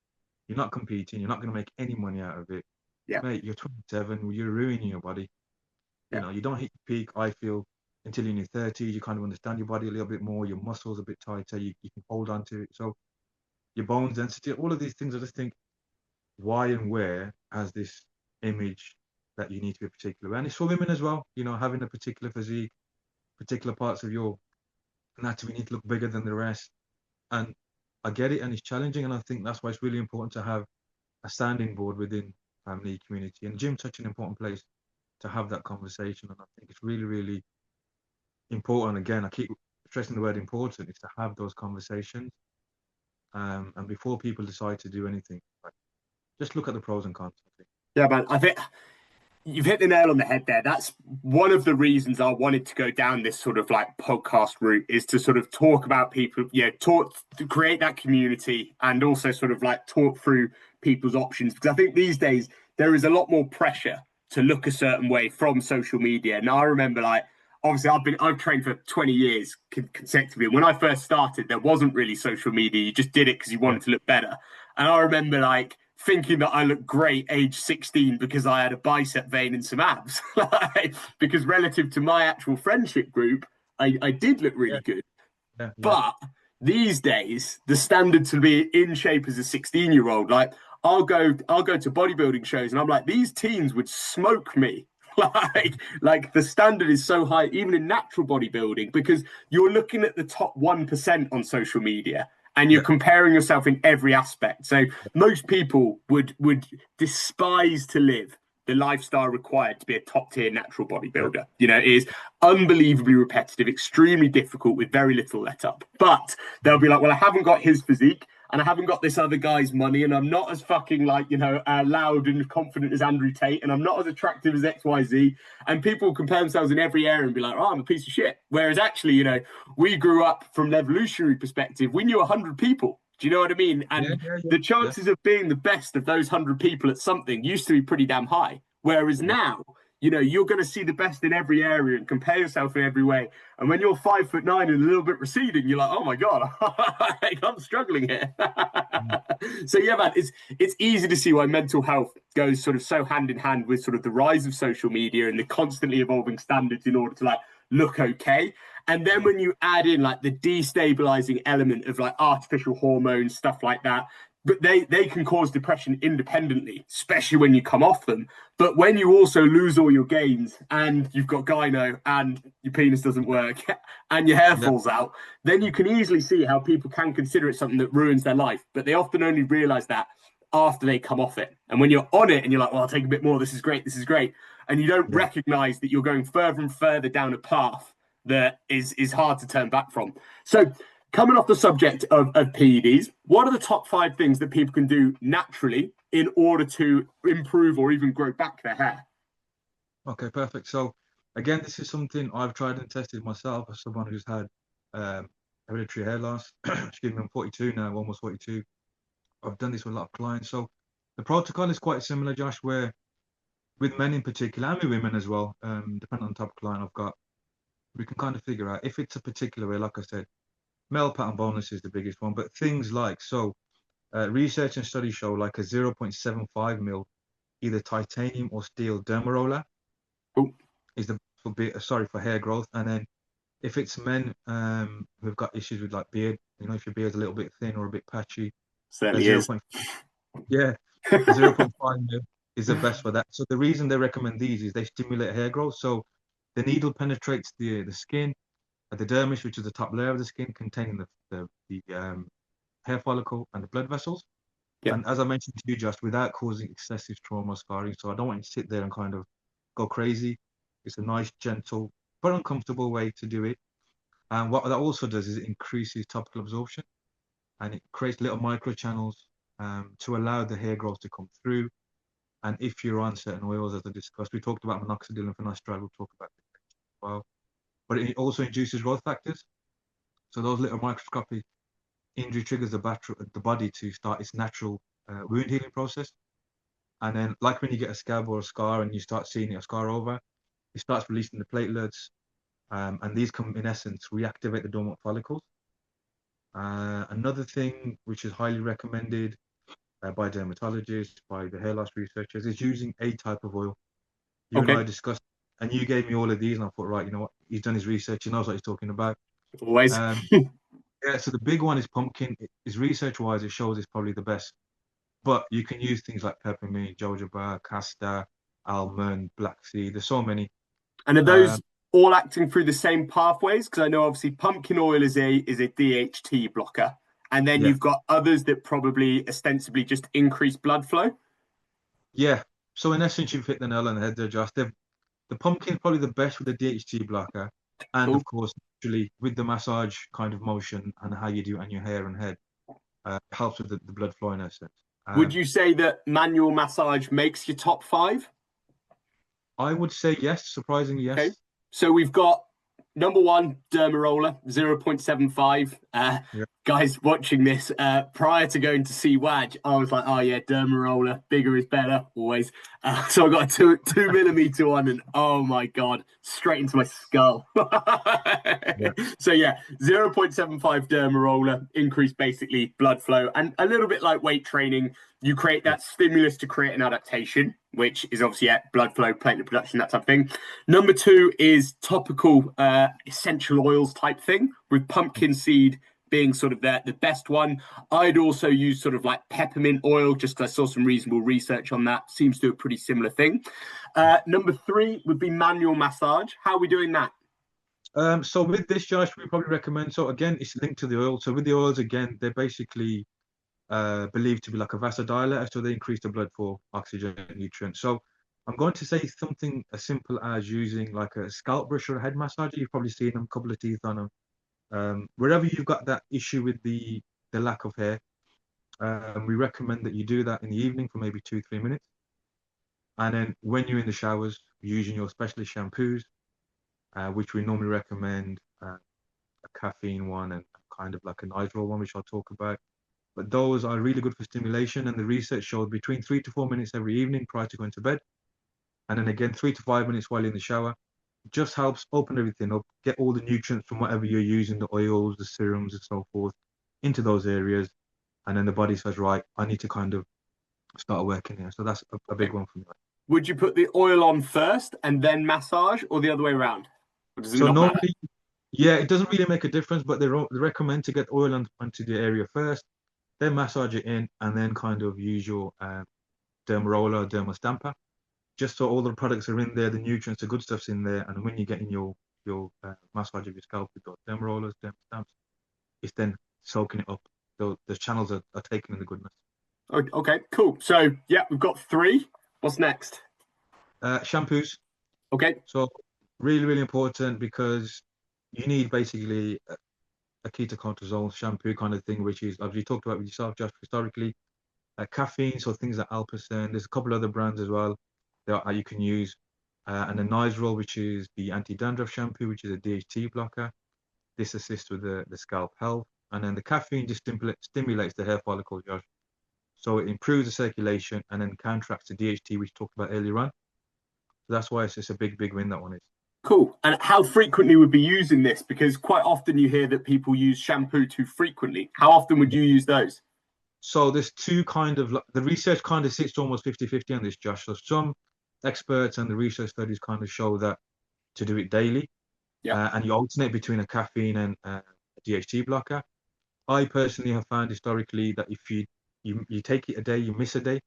you're not competing, you're not going to make any money out of it. Yeah. Mate, you're 27, you're ruining your body. Yeah. You don't hit your peak, I feel, until you're in your 30s. You kind of understand your body a little bit more, your muscles a bit tighter, you can hold on to it. So your bones density, all of these things, I just think, why and where has this image that you need to be particular? And it's for women as well, having a particular physique, particular parts of your anatomy need to look bigger than the rest. And I get it, and it's challenging, and I think that's why it's really important to have a sounding board within family, community, and gym's such an important place to have that conversation. And I think it's really, really important. Again, I keep stressing the word important, is to have those conversations. And before people decide to do anything, just look at the pros and cons. Yeah, man. I think you've hit the nail on the head there. That's one of the reasons I wanted to go down this sort of like podcast route, is to sort of talk about people, talk to create that community, and also sort of like talk through people's options. Because I think these days there is a lot more pressure to look a certain way from social media. And I remember, like, obviously I've trained for 20 years consecutively. And when I first started, there wasn't really social media. You just did it because you wanted to look better. And I remember like thinking that I looked great age 16 because I had a bicep vein and some abs. Because relative to my actual friendship group, I did look really good. Yeah. But these days, the standard to be in shape as a 16-year-old, like I'll go to bodybuilding shows and I'm like, these teens would smoke me. Like the standard is so high, even in natural bodybuilding, because you're looking at the top 1% on social media and you're comparing yourself in every aspect. So most people would despise to live the lifestyle required to be a top tier natural bodybuilder. It is unbelievably repetitive, extremely difficult with very little let up. But they'll be like, well, I haven't got his physique and I haven't got this other guy's money, and I'm not as fucking like, loud and confident as Andrew Tate, and I'm not as attractive as XYZ. And people compare themselves in every area and be like, oh, I'm a piece of shit. Whereas actually, we grew up from an evolutionary perspective. We knew 100 people. Do you know what I mean? And the chances of being the best of those 100 people at something used to be pretty damn high. Whereas now You know, you're going to see the best in every area and compare yourself in every way. And when you're 5'9" and a little bit receding, you're like, oh my god, I'm struggling here. Mm. So yeah, man, it's easy to see why mental health goes sort of so hand in hand with sort of the rise of social media and the constantly evolving standards in order to like look okay. And then when you add in like the destabilizing element of like artificial hormones, stuff like that, but they can cause depression independently, especially when you come off them. But when you also lose all your gains and you've got gyno and your penis doesn't work and your hair Yeah, falls out, then you can easily see how people can consider it something that ruins their life. But they often only realize that after they come off it. And when you're on it and you're like, well, I'll take a bit more, this is great, this is great. And you don't yeah. recognize that you're going further and further down a path that is hard to turn back from. So coming off the subject of PEDs, what are the top 5 things that people can do naturally in order to improve or even grow back their hair? Okay, perfect. So again, this is something I've tried and tested myself as someone who's had hereditary hair loss. Excuse me, I'm 42 now, almost 42. I've done this with a lot of clients. So the protocol is quite similar, Josh, where with men in particular and with women as well, depending on the type of client I've got, we can kind of figure out if it's a particular way, like I said, male pattern baldness is the biggest one, but things like, research and studies show like a 0.75 mil, either titanium or steel derma roller Oh, is the for hair growth. And then if it's men who've got issues with like beard, if your beard's a little bit thin or a bit patchy, a certainly zero is. point yeah, a 0.5 mil is the best for that. So the reason they recommend these is they stimulate hair growth. So the needle penetrates the skin, the dermis, which is the top layer of the skin containing the hair follicle and the blood vessels. Yep. And as I mentioned to you, just without causing excessive trauma or scarring. So I don't want you to sit there and kind of go crazy. It's a nice, gentle, but uncomfortable way to do it. And what that also does is it increases topical absorption and it creates little micro channels to allow the hair growth to come through. And if you're on certain oils, as I discussed, we talked about minoxidil and finasteride, we'll talk about this as well. But it also induces growth factors. So those little microscopic injury triggers the body to start its natural wound healing process. And then, like when you get a scab or a scar and you start seeing a scar over, it starts releasing the platelets, and these come in essence reactivate the dormant follicles. Another thing which is highly recommended by dermatologists, by the hair loss researchers, is using a type of oil. You and I Okay. discussed, and you gave me all of these, and I thought, right, you know what? He's done his research. He knows what he's talking about. Always. Um, yeah. So the big one is pumpkin. Is research-wise, it shows it's probably the best. But you can use things like peppermint, jojoba, castor, almond, black seed. There's so many. And are those Um, all acting through the same pathways? Because I know obviously pumpkin oil is a DHT blocker, and then yeah, you've got others that probably ostensibly just increase blood flow. yeah. So in essence, you've hit the nail on the head there, Josh. The pumpkin's probably the best with the DHT blocker, and Cool. of course, naturally with the massage kind of motion and how you do it on your hair and head, helps with the blood flow in essence. Would Um, you say that manual massage makes your top 5? I would say yes, surprisingly Okay. yes. So we've got number one, Dermaroller, 0.75. Yeah, Guys watching this, prior to going to see Waj, I was like, oh yeah, Dermaroller, bigger is better, always. So I got a two millimeter one, and oh my God, straight into my skull. yeah, So yeah, 0.75 Dermaroller, increase basically blood flow, and a little bit like weight training. You create yeah. that stimulus to create an adaptation, which is obviously blood flow, platelet production, that type of thing. Number 2 is topical essential oils type thing, with pumpkin seed being sort of the best one. I'd also use sort of like peppermint oil just because I saw some reasonable research on that. Seems to do a pretty similar thing. Number 3 would be manual massage. How are we doing that? So with this, Josh, we probably recommend. So again, it's linked to the oil. So with the oils, again, they're basically believed to be like a vasodilator, so they increase the blood for oxygen and nutrients. So I'm going to say something as simple as using like a scalp brush or a head massager. You've probably seen them, a couple of teeth on them. Wherever you've got that issue with the lack of hair, we recommend that you do that in the evening for maybe 2-3 minutes. And then when you're in the showers, using your specialist shampoos, which we normally recommend a caffeine one and kind of like a nitro one, which I'll talk about. But those are really good for stimulation, and the research showed between 3 to 4 minutes every evening prior to going to bed and then again 3 to 5 minutes while in the shower. It just helps open everything up, get all the nutrients from whatever you're using, the oils, the serums, and so forth, into those areas, and then the body says, right, I need to kind of start working here. So that's a big Okay. one for me. Would you put the oil on first and then massage, or the other way around? Or does it So not matter? normally, yeah, it doesn't really make a difference, but they recommend to get oil onto the area first, then massage it in, and then kind of use your derma roller, derma stamper, just so all the products are in there, the nutrients, the good stuff's in there, and when you're getting your massage of your scalp with those derma rollers, derma stamps, it's then soaking it up. So the channels are taking in the goodness. Okay, cool. So yeah, we've got three. What's next? Shampoos. Okay. So really, really important because you need basically a ketoconazole shampoo kind of thing, which is, as you talked about with yourself, Josh, historically, caffeine, so things like Alpacin. There's a couple other brands as well that you can use. And the Nizoral, which is the anti-dandruff shampoo, which is a DHT blocker. This assists with the scalp health. And then the caffeine just stimulates the hair follicle, Josh. So it improves the circulation and then counteracts the DHT, which we talked about earlier on. So that's why it's just a big, big win, that one is. Cool. And how frequently would be using this? Because quite often you hear that people use shampoo too frequently. How often would you use those? So there's two kind of, the research kind of sits almost 50-50 on this, Josh. So some experts and the research studies kind of show that to do it daily, Yeah. and you alternate between a caffeine and a DHT blocker. I personally have found historically that if you take it a day, you miss a day,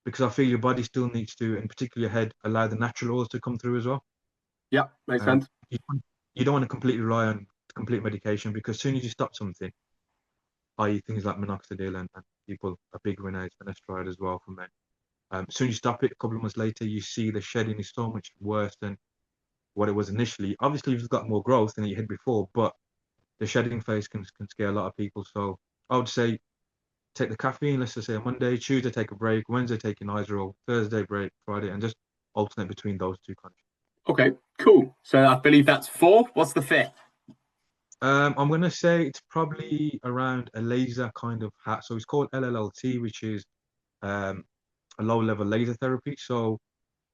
because I feel your body still needs to, and particularly your head, allow the natural oils to come through as well. Yeah. Makes Um, sense. you, you don't want to completely rely on complete medication, because as soon as you stop something, i.e. things like minoxidil, and people, a big winner is finasteride as well for men. As soon as you stop it, a couple of months later, you see the shedding is so much worse than what it was initially. Obviously, you've got more growth than you had before, but the shedding phase can scare a lot of people. So I would say take the caffeine, let's just say on Monday, Tuesday take a break, Wednesday take your Nizoral, Thursday break, Friday, and just alternate between those two countries. Okay, cool. So I believe that's four. What's the fifth? I'm gonna say it's probably around a laser kind of hat. So it's called LLLT, which is um, a low level laser therapy. So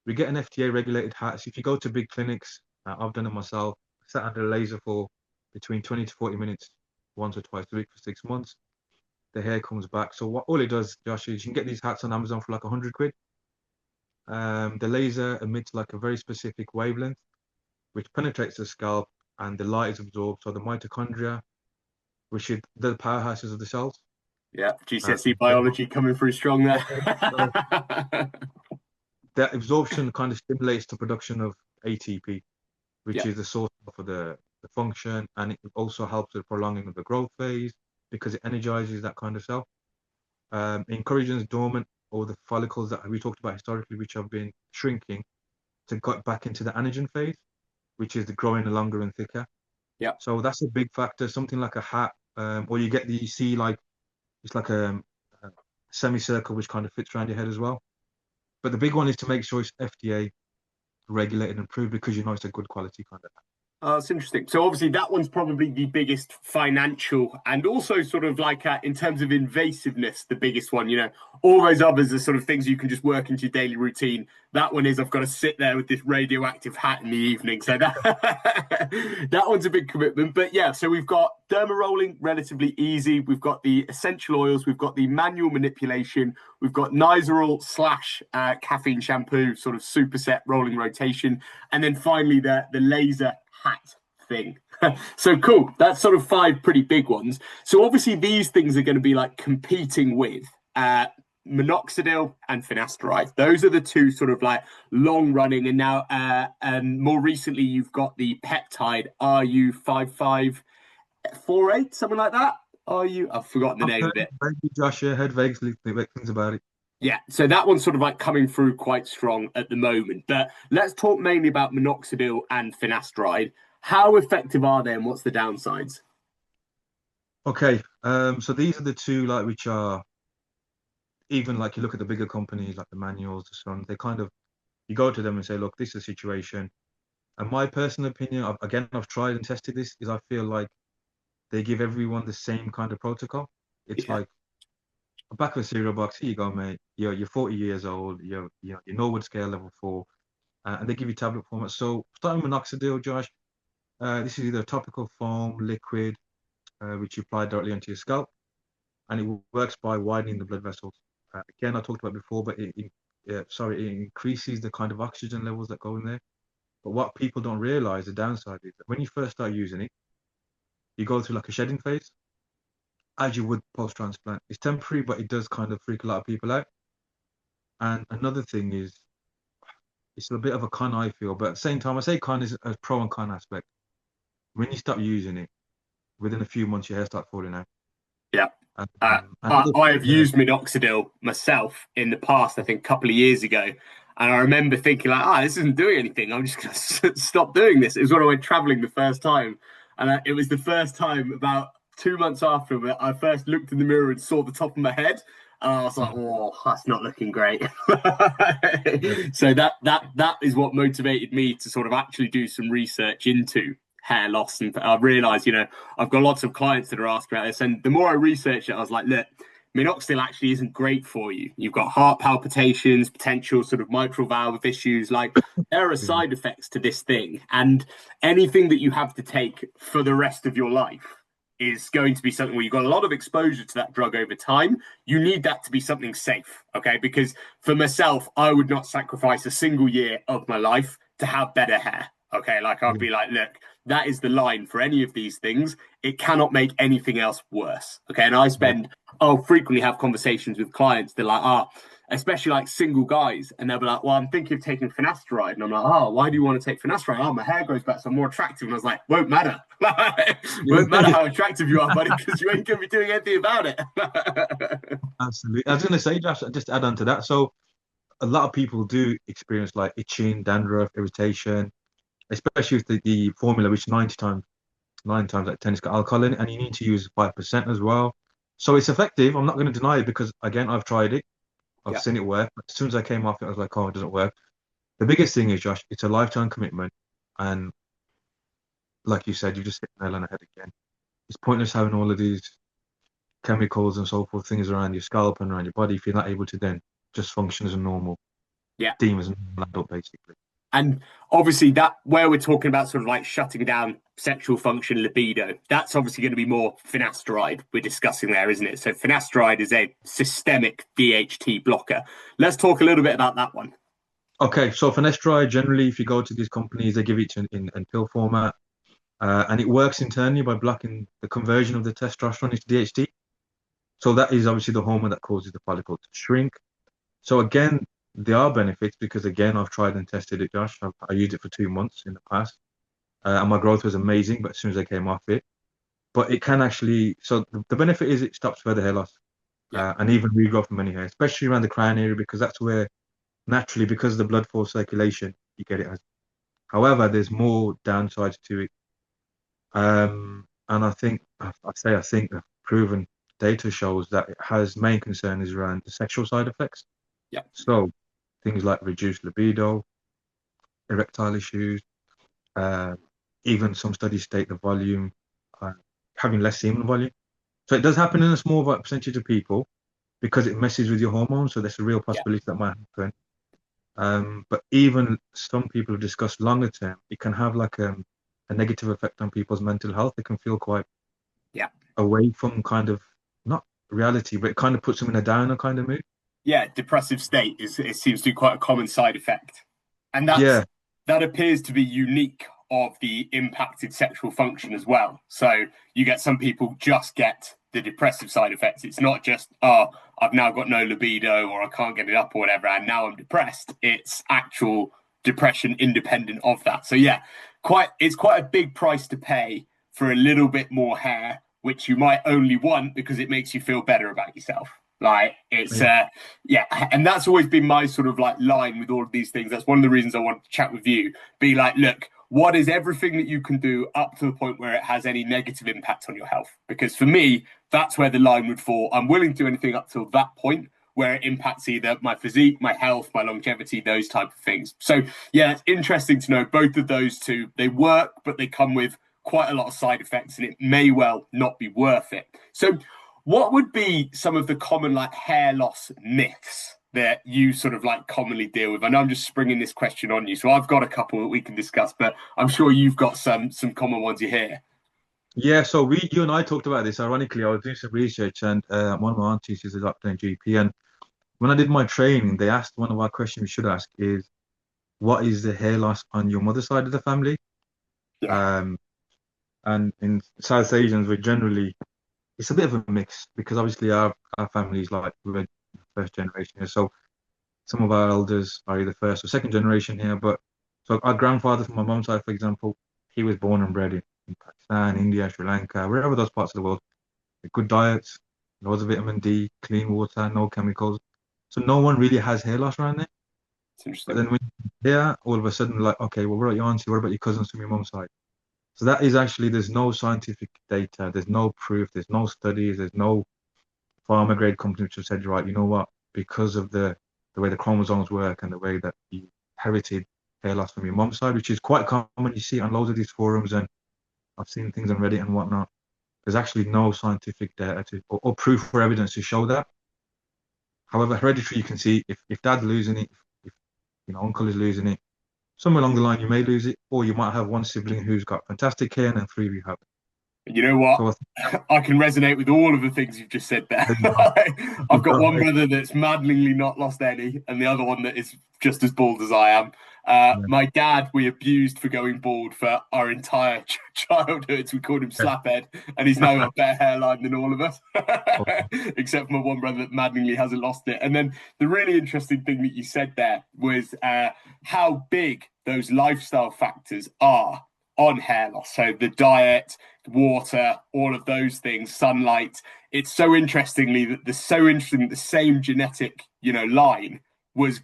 we get an FDA regulated hat. So if you go to big clinics, I've done it myself, sat under a laser for between 20 to 40 minutes, once or twice a week for 6 months. The hair comes back. So all it does, Josh, is you can get these hats on Amazon for like 100 quid. The laser emits like a very specific wavelength, which penetrates the scalp, and the light is absorbed. So the mitochondria, which is the powerhouses of the cells, Yeah, uh, GCSE they- biology coming through strong there. so that absorption kind of stimulates the production of ATP, which Yeah, is the source for the function, and it also helps with prolonging of the growth phase because it energizes that kind of cell. Encourages dormant, or the follicles that we talked about historically, which have been shrinking, to get back into the anagen phase, which is the growing longer and thicker. yeah. So that's a big factor. Something like a hat, or you see like it's like a semicircle which kind of fits around your head as well. But the big one is to make sure it's FDA regulated and approved, because you know it's a good quality kind of hat. That's interesting. So obviously that one's probably the biggest financial and also sort of like in terms of invasiveness, the biggest one. You know, all those others are sort of things you can just work into your daily routine. That one is I've got to sit there with this radioactive hat in the evening. So that that one's a big commitment. But yeah, so we've got derma rolling, relatively easy. We've got the essential oils. We've got the manual manipulation. We've got Nizoral slash caffeine shampoo, sort of superset rolling rotation, and then finally the laser hat thing. So cool. That's sort of five pretty big ones. So obviously these things are going to be like competing with minoxidil and finasteride. Those are the two sort of like long running. And now more recently you've got the peptide RU5548, something like that. I've forgotten the I've name heard of it. vaguely, Josh, yeah, heard vaguely things about it. Yeah, so that one's sort of like coming through quite strong at the moment. But let's talk mainly about minoxidil and finasteride. How effective are they and what's the downsides? Okay, so these are the two like which are, even like you look at the bigger companies like the manuals, the Sun, they kind of, you go to them and say, look, this is a situation. And my personal opinion, again, I've tried and tested this, is I feel like they give everyone the same kind of protocol. It's Yeah, like a back of a cereal box. Here you go, mate. You're 40 years old. You're Norwood scale level 4. and they give you tablet format. So starting with minoxidil, Josh, this is either a topical foam, liquid, which you apply directly onto your scalp, and it works by widening the blood vessels. Again, I talked about before, but it increases the kind of oxygen levels that go in there. But what people don't realize, the downside is that when you first start using it, you go through like a shedding phase, as you would post-transplant. It's temporary, but it does kind of freak a lot of people out. And another thing is, it's a bit of a con, I feel, but at the same time, I say con is a pro and con aspect. When you stop using it, within a few months, your hair starts falling out. Yeah. Another I thing, have used minoxidil myself in the past, I think a couple of years ago. And I remember thinking like, this isn't doing anything. I'm just going to stop doing this. It was when I went traveling the first time. And it was the first time about 2 months after that I first looked in the mirror and saw the top of my head. And I was like, oh, that's not looking great. So that is what motivated me to sort of actually do some research into hair loss. And I've realized, I've got lots of clients that are asking about this. And the more I researched it, I was like, look, minoxidil actually isn't great for you. You've got heart palpitations, potential sort of mitral valve issues. Like there are yeah, side effects to this thing. And anything that you have to take for the rest of your life is going to be something where you've got a lot of exposure to that drug over time. You need that to be something safe, okay? Because for myself, I would not sacrifice a single year of my life to have better hair, okay? Like I'd yeah, be like, look, that is the line for any of these things. It cannot make anything else worse, okay? And yeah, I'll frequently have conversations with clients. They're like, especially like single guys, and they'll be like, well, I'm thinking of taking finasteride. And I'm like, why do you want to take finasteride? My hair grows back, so I'm more attractive. And I was like, won't matter. Won't matter yeah. how attractive you are, buddy, because you ain't going to be doing anything about it. Absolutely. I was going to say, Josh, just to add on to that. So a lot of people do experience like itching, dandruff, irritation, especially with the formula, which 9 times out of 10 has got alcohol in it, and you need to use 5% as well. So it's effective. I'm not going to deny it because, again, I've tried it. I've Yeah, seen it work. But as soon as I came off it, I was like, oh, it doesn't work. The biggest thing is, Josh, it's a lifetime commitment. And like you said, you just hit the nail on the head again. It's pointless having all of these chemicals and so forth, things around your scalp and around your body if you're not able to then just function as a normal, yeah. deem as a normal adult, basically. And obviously, that where we're talking about sort of like shutting down sexual function, libido, that's obviously going to be more finasteride we're discussing there, isn't it? So finasteride is a systemic DHT blocker. Let's talk a little bit about that one. Okay, so finasteride, generally, if you go to these companies, they give it in pill format, and it works internally by blocking the conversion of the testosterone into DHT. So that is obviously the hormone that causes the follicle to shrink. So again, there are benefits because again, I've tried and tested it, Josh. I used it for 2 months in the past, and my growth was amazing. But as soon as I came off it, but it can actually. So the benefit is it stops further hair loss, Yeah, and even regrowth from any hair, especially around the crown area because that's where naturally, because of the blood flow circulation, you get it. However, there's more downsides to it. And I think the proven data shows that it has main concern is around the sexual side effects. yeah, So things like reduced libido, erectile issues, uh, even some studies state the volume, uh, having less semen volume. So it does happen in a small percentage of people because it messes with your hormones. So there's a real yeah, possibility that might happen. But even some people have discussed longer term, it can have like a negative effect on people's mental health. They can feel quite yeah. away from kind of not reality, but it kind of puts them in a downer kind of mood. Yeah, depressive state is it seems to be quite a common side effect, and Yeah, that appears to be unique of the impacted sexual function as well. So you get some people just get the depressive side effects. It's not just I've now got no libido or I can't get it up or whatever, and now I'm depressed. It's actual depression independent of that. So yeah, it's quite a big price to pay for a little bit more hair, which you might only want because it makes you feel better about yourself. Like it's yeah, yeah, and that's always been my sort of like line with all of these things. That's one of the reasons I wanted to chat with you. Be like, look, what is everything that you can do up to the point where it has any negative impact on your health? Because for me, that's where the line would fall. I'm willing to do anything up till that point where it impacts either my physique, my health, my longevity, those type of things. So yeah, it's interesting to know both of those two. They work, but they come with quite a lot of side effects, and it may well not be worth it. So what would be some of the common like hair loss myths that you sort of like commonly deal with? I know I'm just springing this question on you, so I've got a couple that we can discuss, but I'm sure you've got some common ones you hear. Yeah, so you and I talked about this. Ironically, I was doing some research, and one of my aunties is a doctor and GP. And when I did my training, they asked one of our questions we should ask is, what is the hair loss on your mother's side of the family? Yeah, Um, and in South Asians, we generally, it's a bit of a mix because obviously our family is like we're first generation here. So some of our elders are either first or second generation here. But so our grandfather from my mom's side, for example, he was born and bred in Pakistan, India, Sri Lanka, wherever those parts of the world. Good diets, loads of vitamin D, clean water, no chemicals. So no one really has hair loss around there. it's But interesting. then when you're here, all of a sudden, like, okay, well, what about your auntie? What about your cousins from your mom's side? So that is actually, there's no scientific data, there's no proof, there's no studies, there's no pharma grade company which have said, right, you know what, because of the way the chromosomes work and the way that you inherited hair loss from your mom's side, which is quite common. You see it on loads of these forums, and I've seen things on Reddit and whatnot. There's actually no scientific data or proof or evidence to show that. However, hereditary, you can see if dad's losing it, if uncle is losing it, somewhere along the line you may lose it, or you might have one sibling who's got fantastic hair and then three of you have it. You know what? So I can resonate with all of the things you've just said there. there you go. I've got one brother that's maddeningly not lost any, and the other one that is just as bald as I am. Yeah. My dad, we abused for going bald for our entire childhoods. We called him Slaphead, and he's now got a better hairline than all of us, except for my one brother that maddeningly hasn't lost it. And then the really interesting thing that you said there was how big those lifestyle factors are on hair loss. So the diet, water, all of those things, sunlight. It's so interestingly that the same genetic, line was,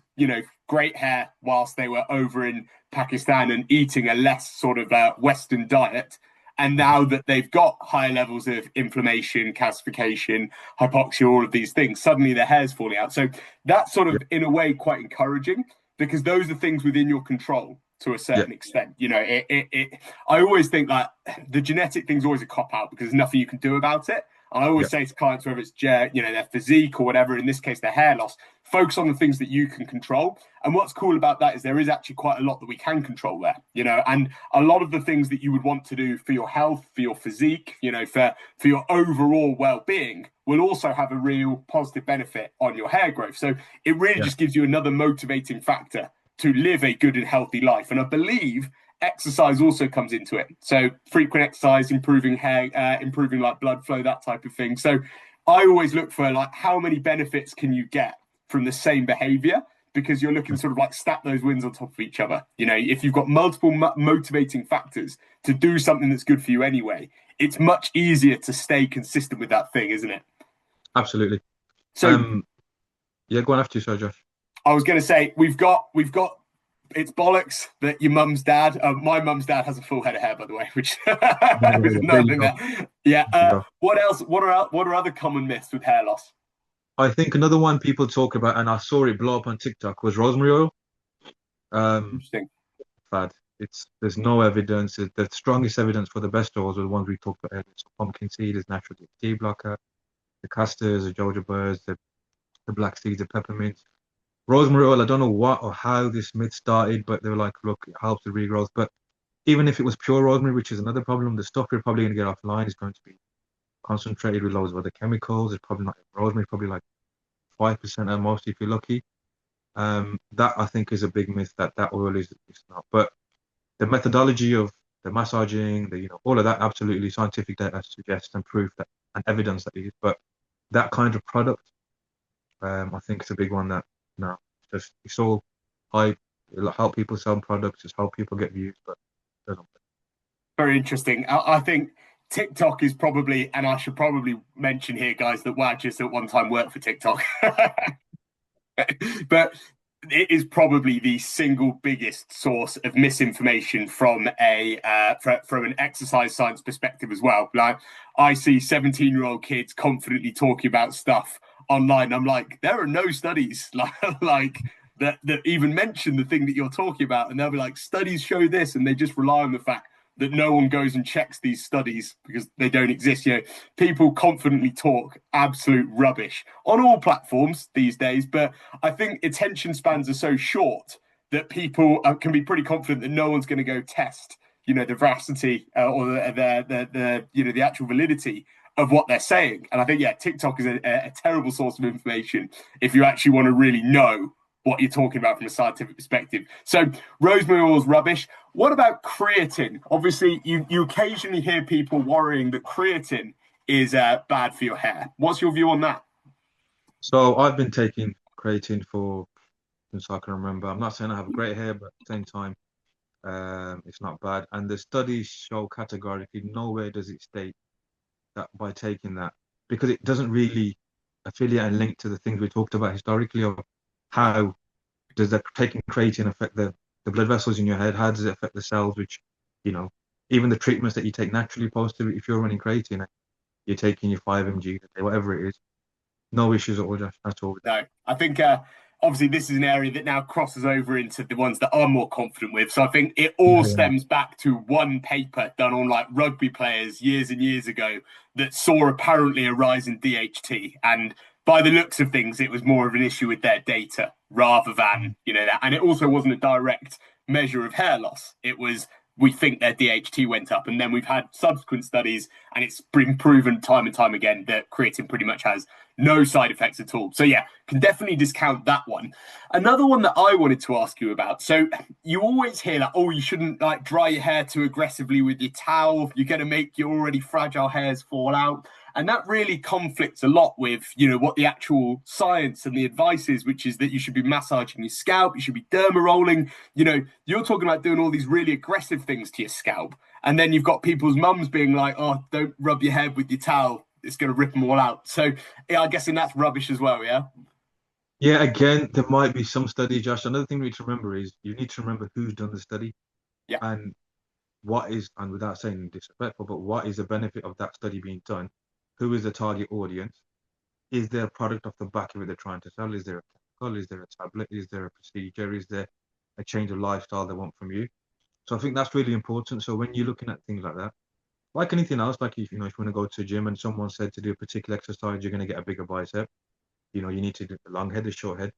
great hair whilst they were over in Pakistan and eating a less sort of Western diet. And now that they've got higher levels of inflammation, calcification, hypoxia, all of these things, suddenly their hair's falling out. So that's sort Yeah. of, in a way, quite encouraging because those are things within your control to a Yeah. certain extent. I always think like the genetic thing's always a cop out because there's nothing you can do about it. And I always Yeah. say to clients, whether it's their physique or whatever, in this case their hair loss, focus on the things that you can control. And what's cool about that is there is actually quite a lot that we can control there, and a lot of the things that you would want to do for your health, for your physique, for your overall well-being will also have a real positive benefit on your hair growth. So it really Yeah. just gives you another motivating factor to live a good and healthy life. And I believe exercise also comes into it. So frequent exercise, improving hair, improving like blood flow, that type of thing. So I always look for like how many benefits can you get from the same behavior because you're looking sort of like stack those wins on top of each other. If you've got multiple motivating factors to do something that's good for you anyway, it's much easier to stay consistent with that thing, isn't it? Absolutely. So Yeah, go on after you, sorry, Josh. I was going to say we've got it's bollocks that your mum's dad. My mum's dad has a full head of hair, by the way, which was There another you thing go. that. Yeah. There you go. What else? What are other common myths with hair loss? I think another one people talk about, and I saw it blow up on TikTok, was rosemary oil. Um, Interesting. Fad. There's no evidence. The strongest evidence for the best oils are the ones we talked about earlier. So pumpkin seed is natural DHT blocker. The castors, the jojobas, the black seeds, the peppermint. Rosemary oil, I don't know what or how this myth started, but they were like, look, it helps with regrowth. But even if it was pure rosemary, which is another problem, the stuff you're probably going to get offline is going to be concentrated with loads of other chemicals. It's probably not rosemary, probably like 5% at most if you're lucky. That I think is a big myth that oil is not. But the methodology of the massaging, all of that, absolutely scientific data suggests and proof that and evidence that it is. But that kind of product, I think it's a big one that no, it's all hype. It'll help people sell products, just help people get views, but it doesn't. Very interesting. I think TikTok is probably, and I should probably mention here, guys, that Wad just at one time worked for TikTok. But it is probably the single biggest source of misinformation from from an exercise science perspective as well. Like I see 17-year-old kids confidently talking about stuff online. I'm like, there are no studies like that even mention the thing that you're talking about, and they'll be like, studies show this, and they just rely on the fact that no one goes and checks these studies because they don't exist. People confidently talk absolute rubbish on all platforms these days, but I think attention spans are so short that people can be pretty confident that no one's going to go test, the veracity or the actual validity of what they're saying. And I think, yeah, TikTok is a terrible source of information if you actually want to really know what you're talking about from a scientific perspective. So rosemary oil is rubbish. What about creatine? Obviously, you occasionally hear people worrying that creatine is bad for your hair. What's your view on that? So I've been taking creatine for since I can remember. I'm not saying I have great hair, but at the same time, it's not bad. And the studies show categorically nowhere does it state that by taking that, because it doesn't really affiliate and link to the things we talked about historically of how does that taking creatine affect the blood vessels in your head? How does it affect the cells, which, you know, even the treatments that you take naturally positive, if you're running creatine, you're taking your 5 mg a day, whatever it is, no issues at all, Josh, at all. No, I think obviously this is an area that now crosses over into the ones that I'm more confident with. So I think it all Yeah. stems back to one paper done on like rugby players years and years ago that saw apparently a rise in DHT. And by the looks of things, it was more of an issue with their data rather than, that. And it also wasn't a direct measure of hair loss. It was, we think their DHT went up. And then we've had subsequent studies, and it's been proven time and time again that creatine pretty much has no side effects at all. So yeah, can definitely discount that one. Another one that I wanted to ask you about. So you always hear that, oh, you shouldn't like dry your hair too aggressively with your towel. You're going to make your already fragile hairs fall out. And that really conflicts a lot with, what the actual science and the advice is, which is that you should be massaging your scalp, you should be derma rolling. You're talking about doing all these really aggressive things to your scalp. And then you've got people's mums being like, oh, don't rub your head with your towel. It's going to rip them all out. So yeah, I'm guessing that's rubbish as well, yeah? Yeah, again, there might be some study, Josh. Another thing we need to remember is you need to remember who's done the study Yeah. and what is, and without saying disrespectful, but what is the benefit of that study being done? Who is the target audience? Is there a product off the back of it they're trying to sell? Is there a chemical? Is there a tablet? Is there a procedure? Is there a change of lifestyle they want from you? So I think that's really important. So when you're looking at things like that, like anything else, like if you want to go to a gym and someone said to do a particular exercise, you're going to get a bigger bicep. You need to do the long head, the short head.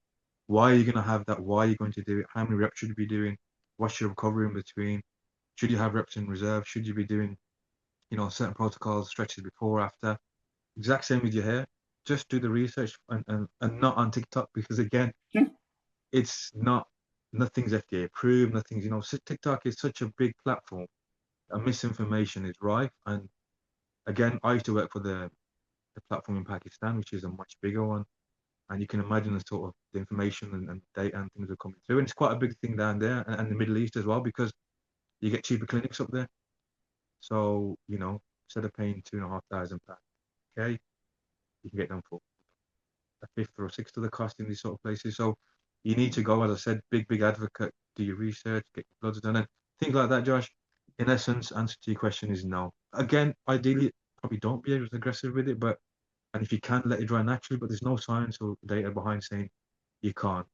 Why are you going to have that? Why are you going to do it? How many reps should you be doing? What's your recovery in between? Should you have reps in reserve? Should you be doing, certain protocols, stretches before, after? Exact same with your hair. Just do the research and not on TikTok, because again, it's not, nothing's FDA approved, nothing's, TikTok is such a big platform and misinformation is rife. And again, I used to work for the platform in Pakistan, which is a much bigger one. And you can imagine the sort of the information and data and things are coming through. And it's quite a big thing down there and the Middle East as well, because you get cheaper clinics up there. So, instead of paying £2,500, okay, you can get them for a fifth or a sixth of the cost in these sort of places. So you need to go, as I said, big advocate, do your research, get your bloods done, and things like that, Josh. In essence, answer to your question is no. Again, ideally, probably don't be as aggressive with it, and if you can, let it dry naturally, but there's no science or data behind saying you can't.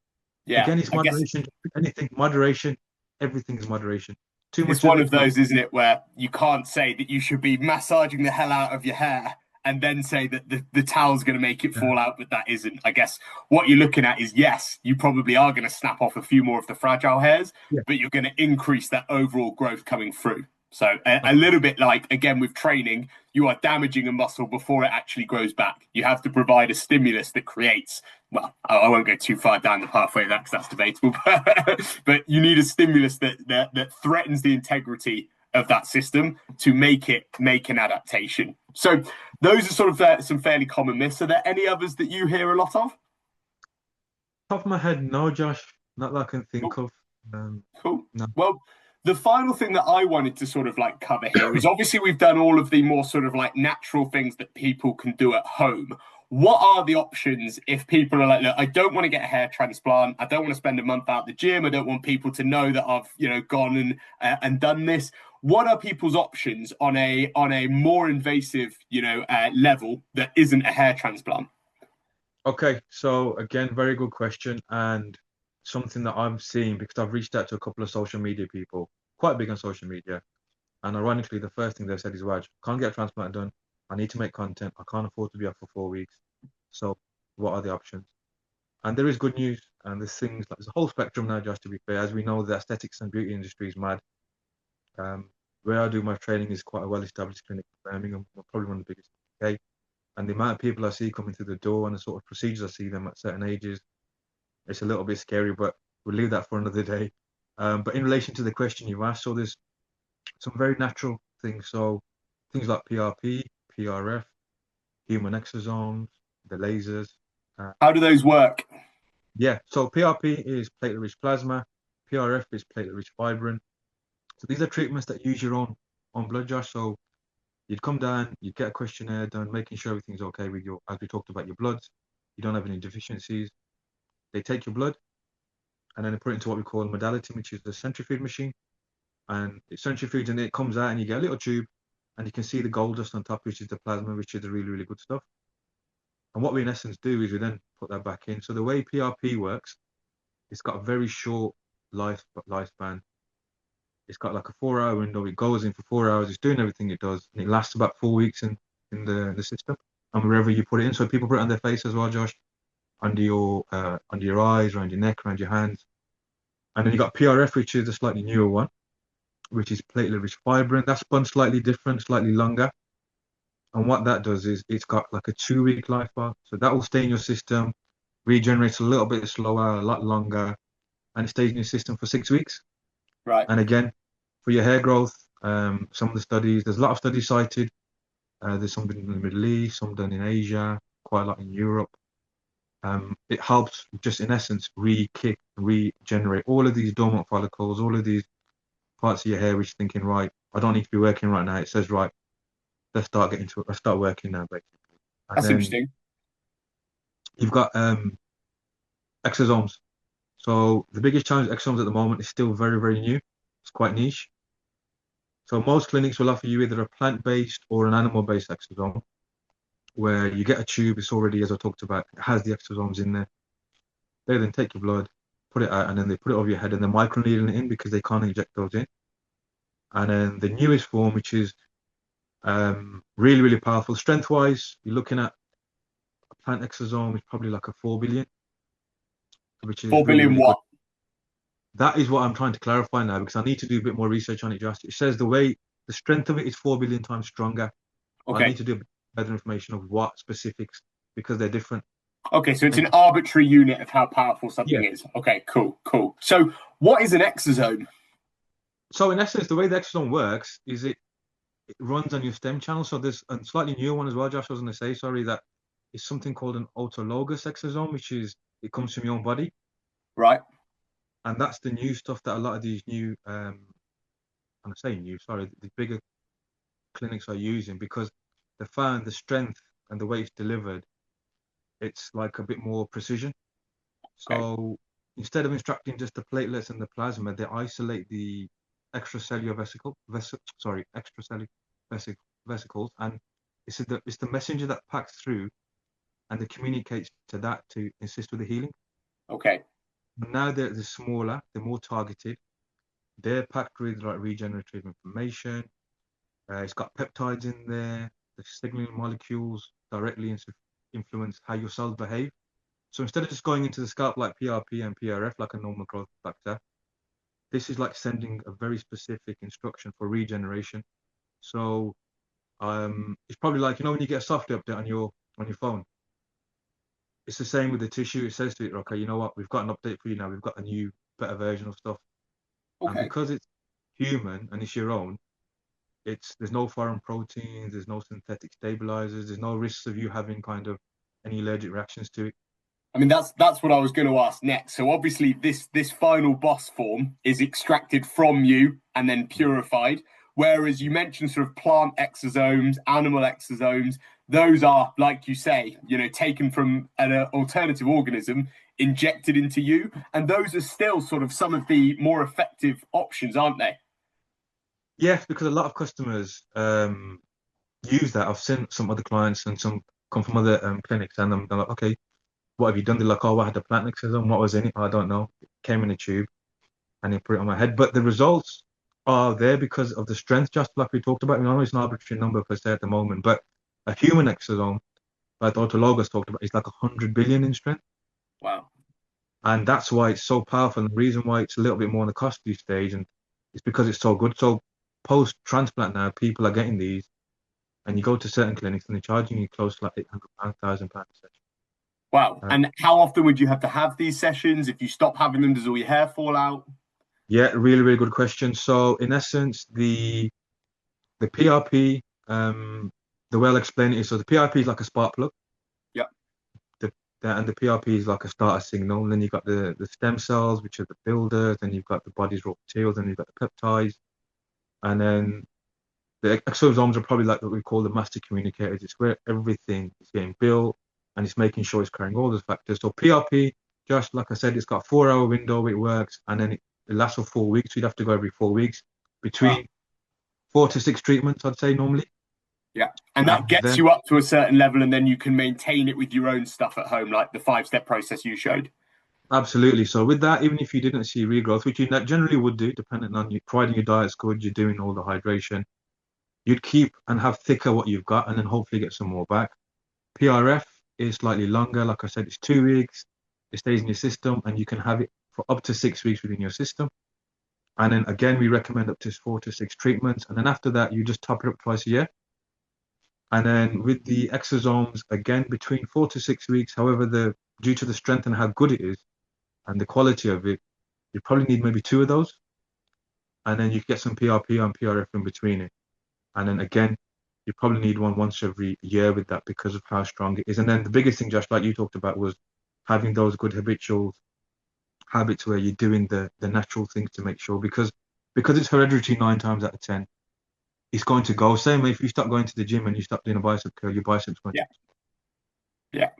Yeah, Again, it's I guess moderation. Anything, moderation, everything is moderation. Too it's much of one it of is not. those, isn't it, where you can't say that you should be massaging the hell out of your hair and then say that the towel's going to make it Yeah, fall out, but that isn't. I guess what you're looking at is, yes, you probably are going to snap off a few more of the fragile hairs, yeah, but you're going to increase that overall growth coming through. So a little bit like, again, with training, you are damaging a muscle before it actually grows back. You have to provide a stimulus that creates, well, I won't go too far down the pathway of that because that's debatable, but you need a stimulus that threatens the integrity of that system to make an adaptation. So those are sort of some fairly common myths. Are there any others that you hear a lot of? top of my head, no, Josh, not that I can think Cool. of. Cool. No. Well, the final thing that I wanted to sort of like cover here is obviously we've done all of the more sort of like natural things that people can do at home. What are the options if people are like, look, I don't want to get a hair transplant. I don't want to spend a month out the gym. I don't want people to know that I've, gone and done this. What are people's options on a more invasive, level that isn't a hair transplant? Okay, so again, very good question, and something that I'm seeing because I've reached out to a couple of social media people, quite big on social media. And ironically, the first thing they said is, Raj, can't get a transplant done. I need to make content. I can't afford to be off for 4 weeks. So what are the options? And there is good news. And there's things like there's a whole spectrum now, just to be fair. As we know, the aesthetics and beauty industry is mad. Where I do my training is quite a well-established clinic in Birmingham, probably one of the biggest in the UK. And the amount of people I see coming through the door and the sort of procedures I see them at certain ages, it's a little bit scary, but we'll leave that for another day. But in relation to the question you asked, so there's some very natural things. So things like PRP, PRF, human exosomes, the lasers. Uh, How do those work? yeah, so PRP is platelet-rich plasma, PRF is platelet-rich fibrin. So these are treatments that use your own blood, Josh. So you'd come down, you'd get a questionnaire done, making sure everything's okay with your, as we talked about, your bloods. You don't have any deficiencies. They take your blood and then they put it into what we call a modality, which is the centrifuge machine. And it centrifuges and it comes out and you get a little tube and you can see the gold dust on top, which is the plasma, which is the really, really good stuff. And what we in essence do is we then put that back in. So the way PRP works, it's got a very short lifespan. It's got like a 4 hour window. It goes in for 4 hours. It's doing everything it does, and it lasts about 4 weeks in the system. And wherever you put it in, so people put it on their face as well, Josh, under your eyes, around your neck, around your hands. And then you got PRF, which is a slightly newer one, which is platelet-rich fibrin. That's spun slightly different, slightly longer. And what that does is it's got like a 2 week life bar. So that will stay in your system, regenerates a little bit slower, a lot longer, and it stays in your system for 6 weeks. Right. And again, for your hair growth, some of the studies, there's a lot of studies cited. There's some done in the Middle East, some done in Asia, quite a lot in Europe. It helps just in essence re-kick, regenerate all of these dormant follicles, all of these parts of your hair which are thinking, right, I don't need to be working right now. It says, right, let's start working now, basically. And That's then interesting. you've got exosomes. So the biggest challenge with exosomes at the moment is still very, very new. It's quite niche. So most clinics will offer you either a plant-based or an animal-based exosome, where you get a tube. It's already, as I talked about, it has the exosomes in there. They then take your blood, put it out, and then they put it over your head, and they're microneedling it in because they can't inject those in. And then the newest form, which is really, really powerful. Strength-wise, you're looking at a plant exosome is probably like a 4 billion, which is Four really, billion really good. what? That is what I'm trying to clarify now because I need to do a bit more research on it. Just it says the strength of it is 4 billion times stronger. I need Okay. to do better information of what specifics because they're different. Okay, so it's And an arbitrary unit of how powerful yeah, something is. Okay, cool, cool. So what is an exosome? so in essence, the way the exosome works is it runs on your stem channel. So there's a slightly newer one as well, Josh. I was going to say, sorry, that is something called an autologous exosome, which is it comes from your own body, Right. and that's the new stuff that a lot of these new, I'm saying new, sorry, the bigger clinics are using because they found the strength and the way it's delivered, it's like a bit more precision. Okay. So instead of extracting just the platelets and the plasma, they isolate the extracellular extracellular vesicles, and it's the messenger that packs through and it communicates to that to assist with the healing. Okay. But now they're smaller, they're more targeted. They're packed with like regenerative information. It's got peptides in there. The signaling molecules directly influence how your cells behave. So instead of just going into the scalp like PRP and PRF, like a normal growth factor, this is like sending a very specific instruction for regeneration. So it's probably like when you get a software update on your phone. It's the same with the tissue. It says to it, okay, you know what? We've got an update for you now. We've got a new, better version of stuff. And Okay. because it's human and it's your own, there's no foreign proteins, there's no synthetic stabilizers, there's no risks of you having kind of any allergic reactions to it. I mean that's what I was going to ask next. So obviously this final boss form is extracted from you and then purified. Whereas you mentioned sort of plant exosomes, animal exosomes, those are, like you say, taken from an alternative organism, injected into you, and those are still sort of some of the more effective options, aren't they? Yeah, because a lot of customers use that. I've seen some other clients and some come from other clinics, and they're like, okay, what have you done? They're like, oh, I had a plant exosome. What was in it? I don't know. It came in a tube, and they put it on my head. But the results are there because of the strength, just like we talked about. We know it's an arbitrary number per se at the moment, but a human exosome, like Autologous talked about, is like 100 billion in strength. Wow. And that's why it's so powerful. And the reason why it's a little bit more on the costly stage, and it's because it's so good. So post transplant now, people are getting these, and you go to certain clinics and they're charging you close to like £800, £1,000 a session. Wow. Uh, And how often would you have to have these sessions? If you stop having them, does all your hair fall out? yeah, really, really good question. So in essence, the PRP, the way I'll explain it is, so the PRP is like a spark plug. Yeah. The, and the PRP is like a starter signal. And then you've got the stem cells, which are the builders, and you've got the body's raw materials, and you've got the peptides. And then the exosomes are probably like what we call the master communicators. It's where everything is getting built and it's making sure it's carrying all those factors. So PRP, just like I said, it's got a 4 hour window, it works, and then it lasts for 4 weeks. You'd have to go every 4 weeks Wow. between 4 to 6 treatments, I'd say normally. Yeah. And And that gets then you up to a certain level, and then you can maintain it with your own stuff at home, like the 5 step process you showed. absolutely. So with that, even if you didn't see regrowth, which you generally would do, depending on you, providing your diet's good, you're doing all the hydration, you'd keep and have thicker what you've got, and then hopefully get some more back. PRF is slightly longer. Like I said, it's 2 weeks. It stays in your system, and you can have it for up to 6 weeks within your system. And then again, we recommend up to 4 to 6 treatments. And then after that, you just top it up twice a year. And then with the exosomes, again, between 4 to 6 weeks. However, the due to the strength and how good it is and the quality of it, you probably need maybe two of those. And then you get some PRP and PRF in between it. And then again, you probably need one once every year with that because of how strong it is. And then the biggest thing, Josh, like you talked about, was having those good habitual habits where you're doing the natural things to make sure because it's hereditary 9 times out of 10, it's going to go. Same way if you start going to the gym and you start doing a bicep curl, your biceps going to. Yeah.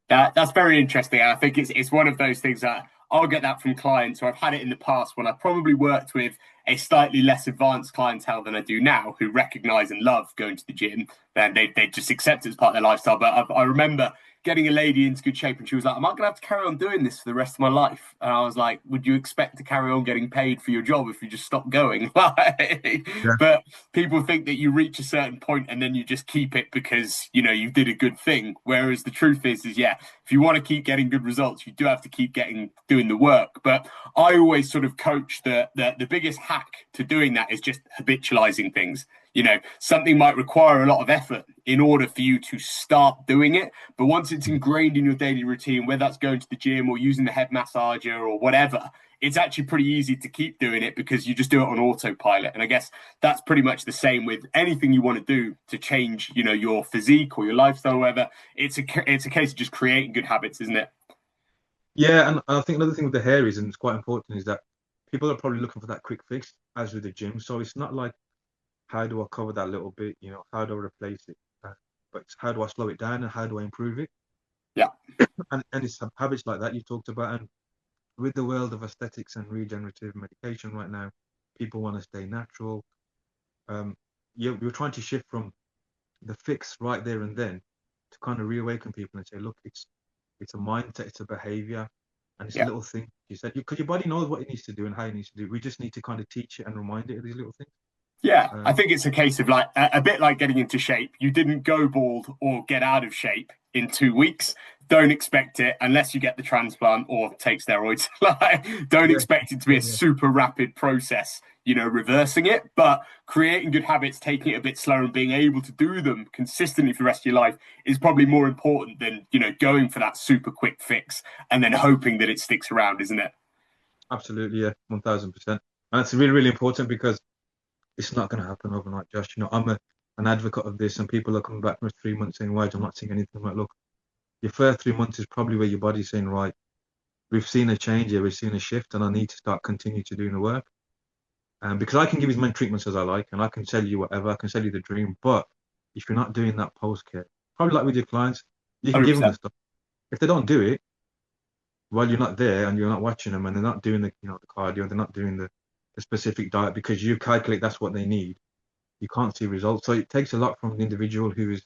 Yeah. That's very interesting. I think it's one of those things that I'll get that from clients, or I've had it in the past when I probably worked with a slightly less advanced clientele than I do now, who recognize and love going to the gym. Then they just accept it as part of their lifestyle. But I remember getting a lady into good shape, and she was like, "Am I going to have to carry on doing this for the rest of my life?" And I was like, "Would you expect to carry on getting paid for your job if you just stop going?" Yeah, But people think that you reach a certain point and then you just keep it because you did a good thing. Whereas the truth is yeah, if you want to keep getting good results, you do have to keep doing the work. But I always sort of coach the biggest hack to doing that is just habitualizing things. Something might require a lot of effort in order for you to start doing it. But once it's ingrained in your daily routine, whether that's going to the gym or using the head massager or whatever, it's actually pretty easy to keep doing it because you just do it on autopilot. And I guess that's pretty much the same with anything you want to do to change, your physique or your lifestyle, or whatever. It's a case of just creating good habits, isn't it? yeah, and I think another thing with the hair is, and it's quite important, is that people are probably looking for that quick fix, as with the gym. So it's not like how do I cover that little bit, how do I replace it, but it's how do I slow it down and how do I improve it? Yeah. And it's habits like that you talked about, and with the world of aesthetics and regenerative medication right now, people want to stay natural. Um, you're trying to shift from the fix right there and then to kind of reawaken people and say, look, it's a mindset, it's a behavior, and it's a Yeah. little thing. You said because your body knows what it needs to do and how it needs to do. We just need to kind of teach it and remind it of these little things. Yeah, I Um, think it's a case of like a bit like getting into shape. You didn't go bald or get out of shape in 2 weeks. Don't expect it unless you get the transplant or take steroids. Like, don't yeah, expect it to be yeah, a yeah, super rapid process, reversing it. But creating good habits, taking it a bit slower, and being able to do them consistently for the rest of your life is probably more important than going for that super quick fix and then hoping that it sticks around, isn't it? absolutely, yeah, 1000%. And it's really, really important because it's not going to happen overnight, Josh. I'm an advocate of this, and people are coming back from 3 months saying, "Why I'm not seeing anything?" I'm like, look, your first 3 months is probably where your body's saying, right, we've seen a change here, we've seen a shift, and I need to start continue to doing the work. Because I can give as many treatments as I like, and I can sell you whatever, I can sell you the dream. But if you're not doing that post care, probably like with your clients, you can give them the 100%. stuff. If they don't do it while you're not there and you're not watching them, and they're not doing the cardio, they're not doing the specific diet because you calculate that's what they need, you can't see results. So it takes a lot from an individual who is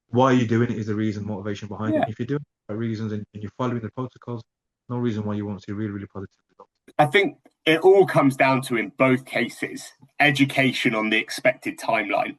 why are you doing it is the reason, motivation behind it. Yeah. And if you're doing it for reasons and you're following the protocols, no reason why you won't see really, really positive results. I think it all comes down to, in both cases, education on the expected timeline.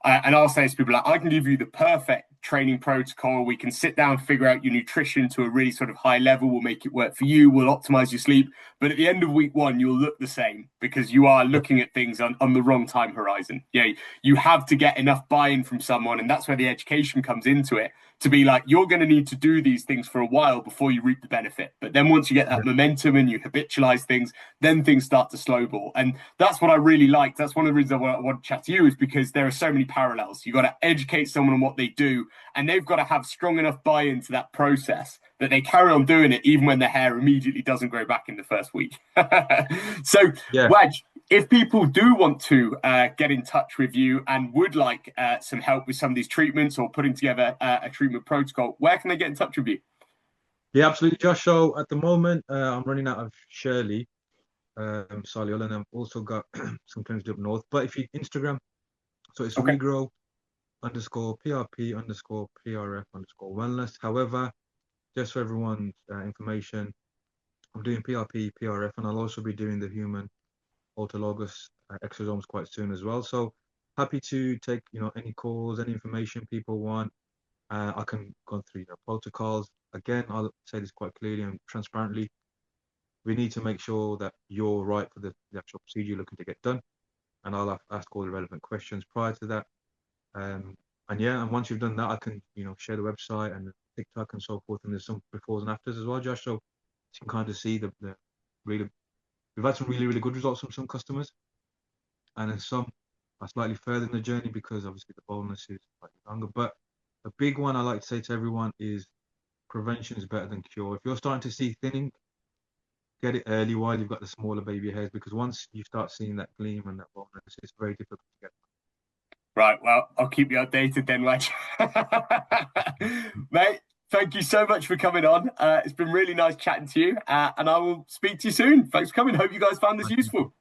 And I'll say to people, like, I can give you the perfect training protocol. We can sit down, figure out your nutrition to a really sort of high level. We'll make it work for you. We'll optimize your sleep. But at the end of week one, you'll look the same because you are looking at things on the wrong time horizon. You have to get enough buy-in from someone, and that's where the education comes into it, to be like, you're going to need to do these things for a while before you reap the benefit. But then once you get that momentum and you habitualize things, then things start to snowball. And that's what I really like. That's one of the reasons I want to chat to you, is because there are so many parallels. You got to educate someone on what they do, and they've got to have strong enough buy-in to that process that they carry on doing it even when their hair immediately doesn't grow back in the first week. So, Yeah. Waj, if people do want to get in touch with you and would like some help with some of these treatments or putting together a treatment protocol, where can they get in touch with you? Yeah, absolutely, Josh. So at the moment, I'm running out of Shirley, Solihull, and I've also got some clinics up north. But if you Instagram, so it's Okay. regrow underscore PRP underscore PRF underscore wellness. However, just for everyone's information, I'm doing PRP, PRF, and I'll also be doing the human autologous exosomes quite soon as well. So happy to take any calls, any information people want. I can go through your protocols. Again, I'll say this quite clearly and transparently. We need to make sure that you're right for the actual procedure you're looking to get done. And I'll ask all the relevant questions prior to that. And yeah, and once you've done that, I can, share the website and the TikTok and so forth. And there's some befores and afters as well, Josh. So you can kind of see the really, we've had some really, really good results from some customers. And then some are slightly further in the journey because obviously the baldness is slightly longer. But a big one I like to say to everyone is prevention is better than cure. If you're starting to see thinning, get it early while you've got the smaller baby hairs, because once you start seeing that gleam and that baldness, it's very difficult to get. Right. Well, I'll keep you updated then, Wedge. Mate, thank you so much for coming on. It's been really nice chatting to you, and I will speak to you soon. Thanks for coming. Hope you guys found this useful.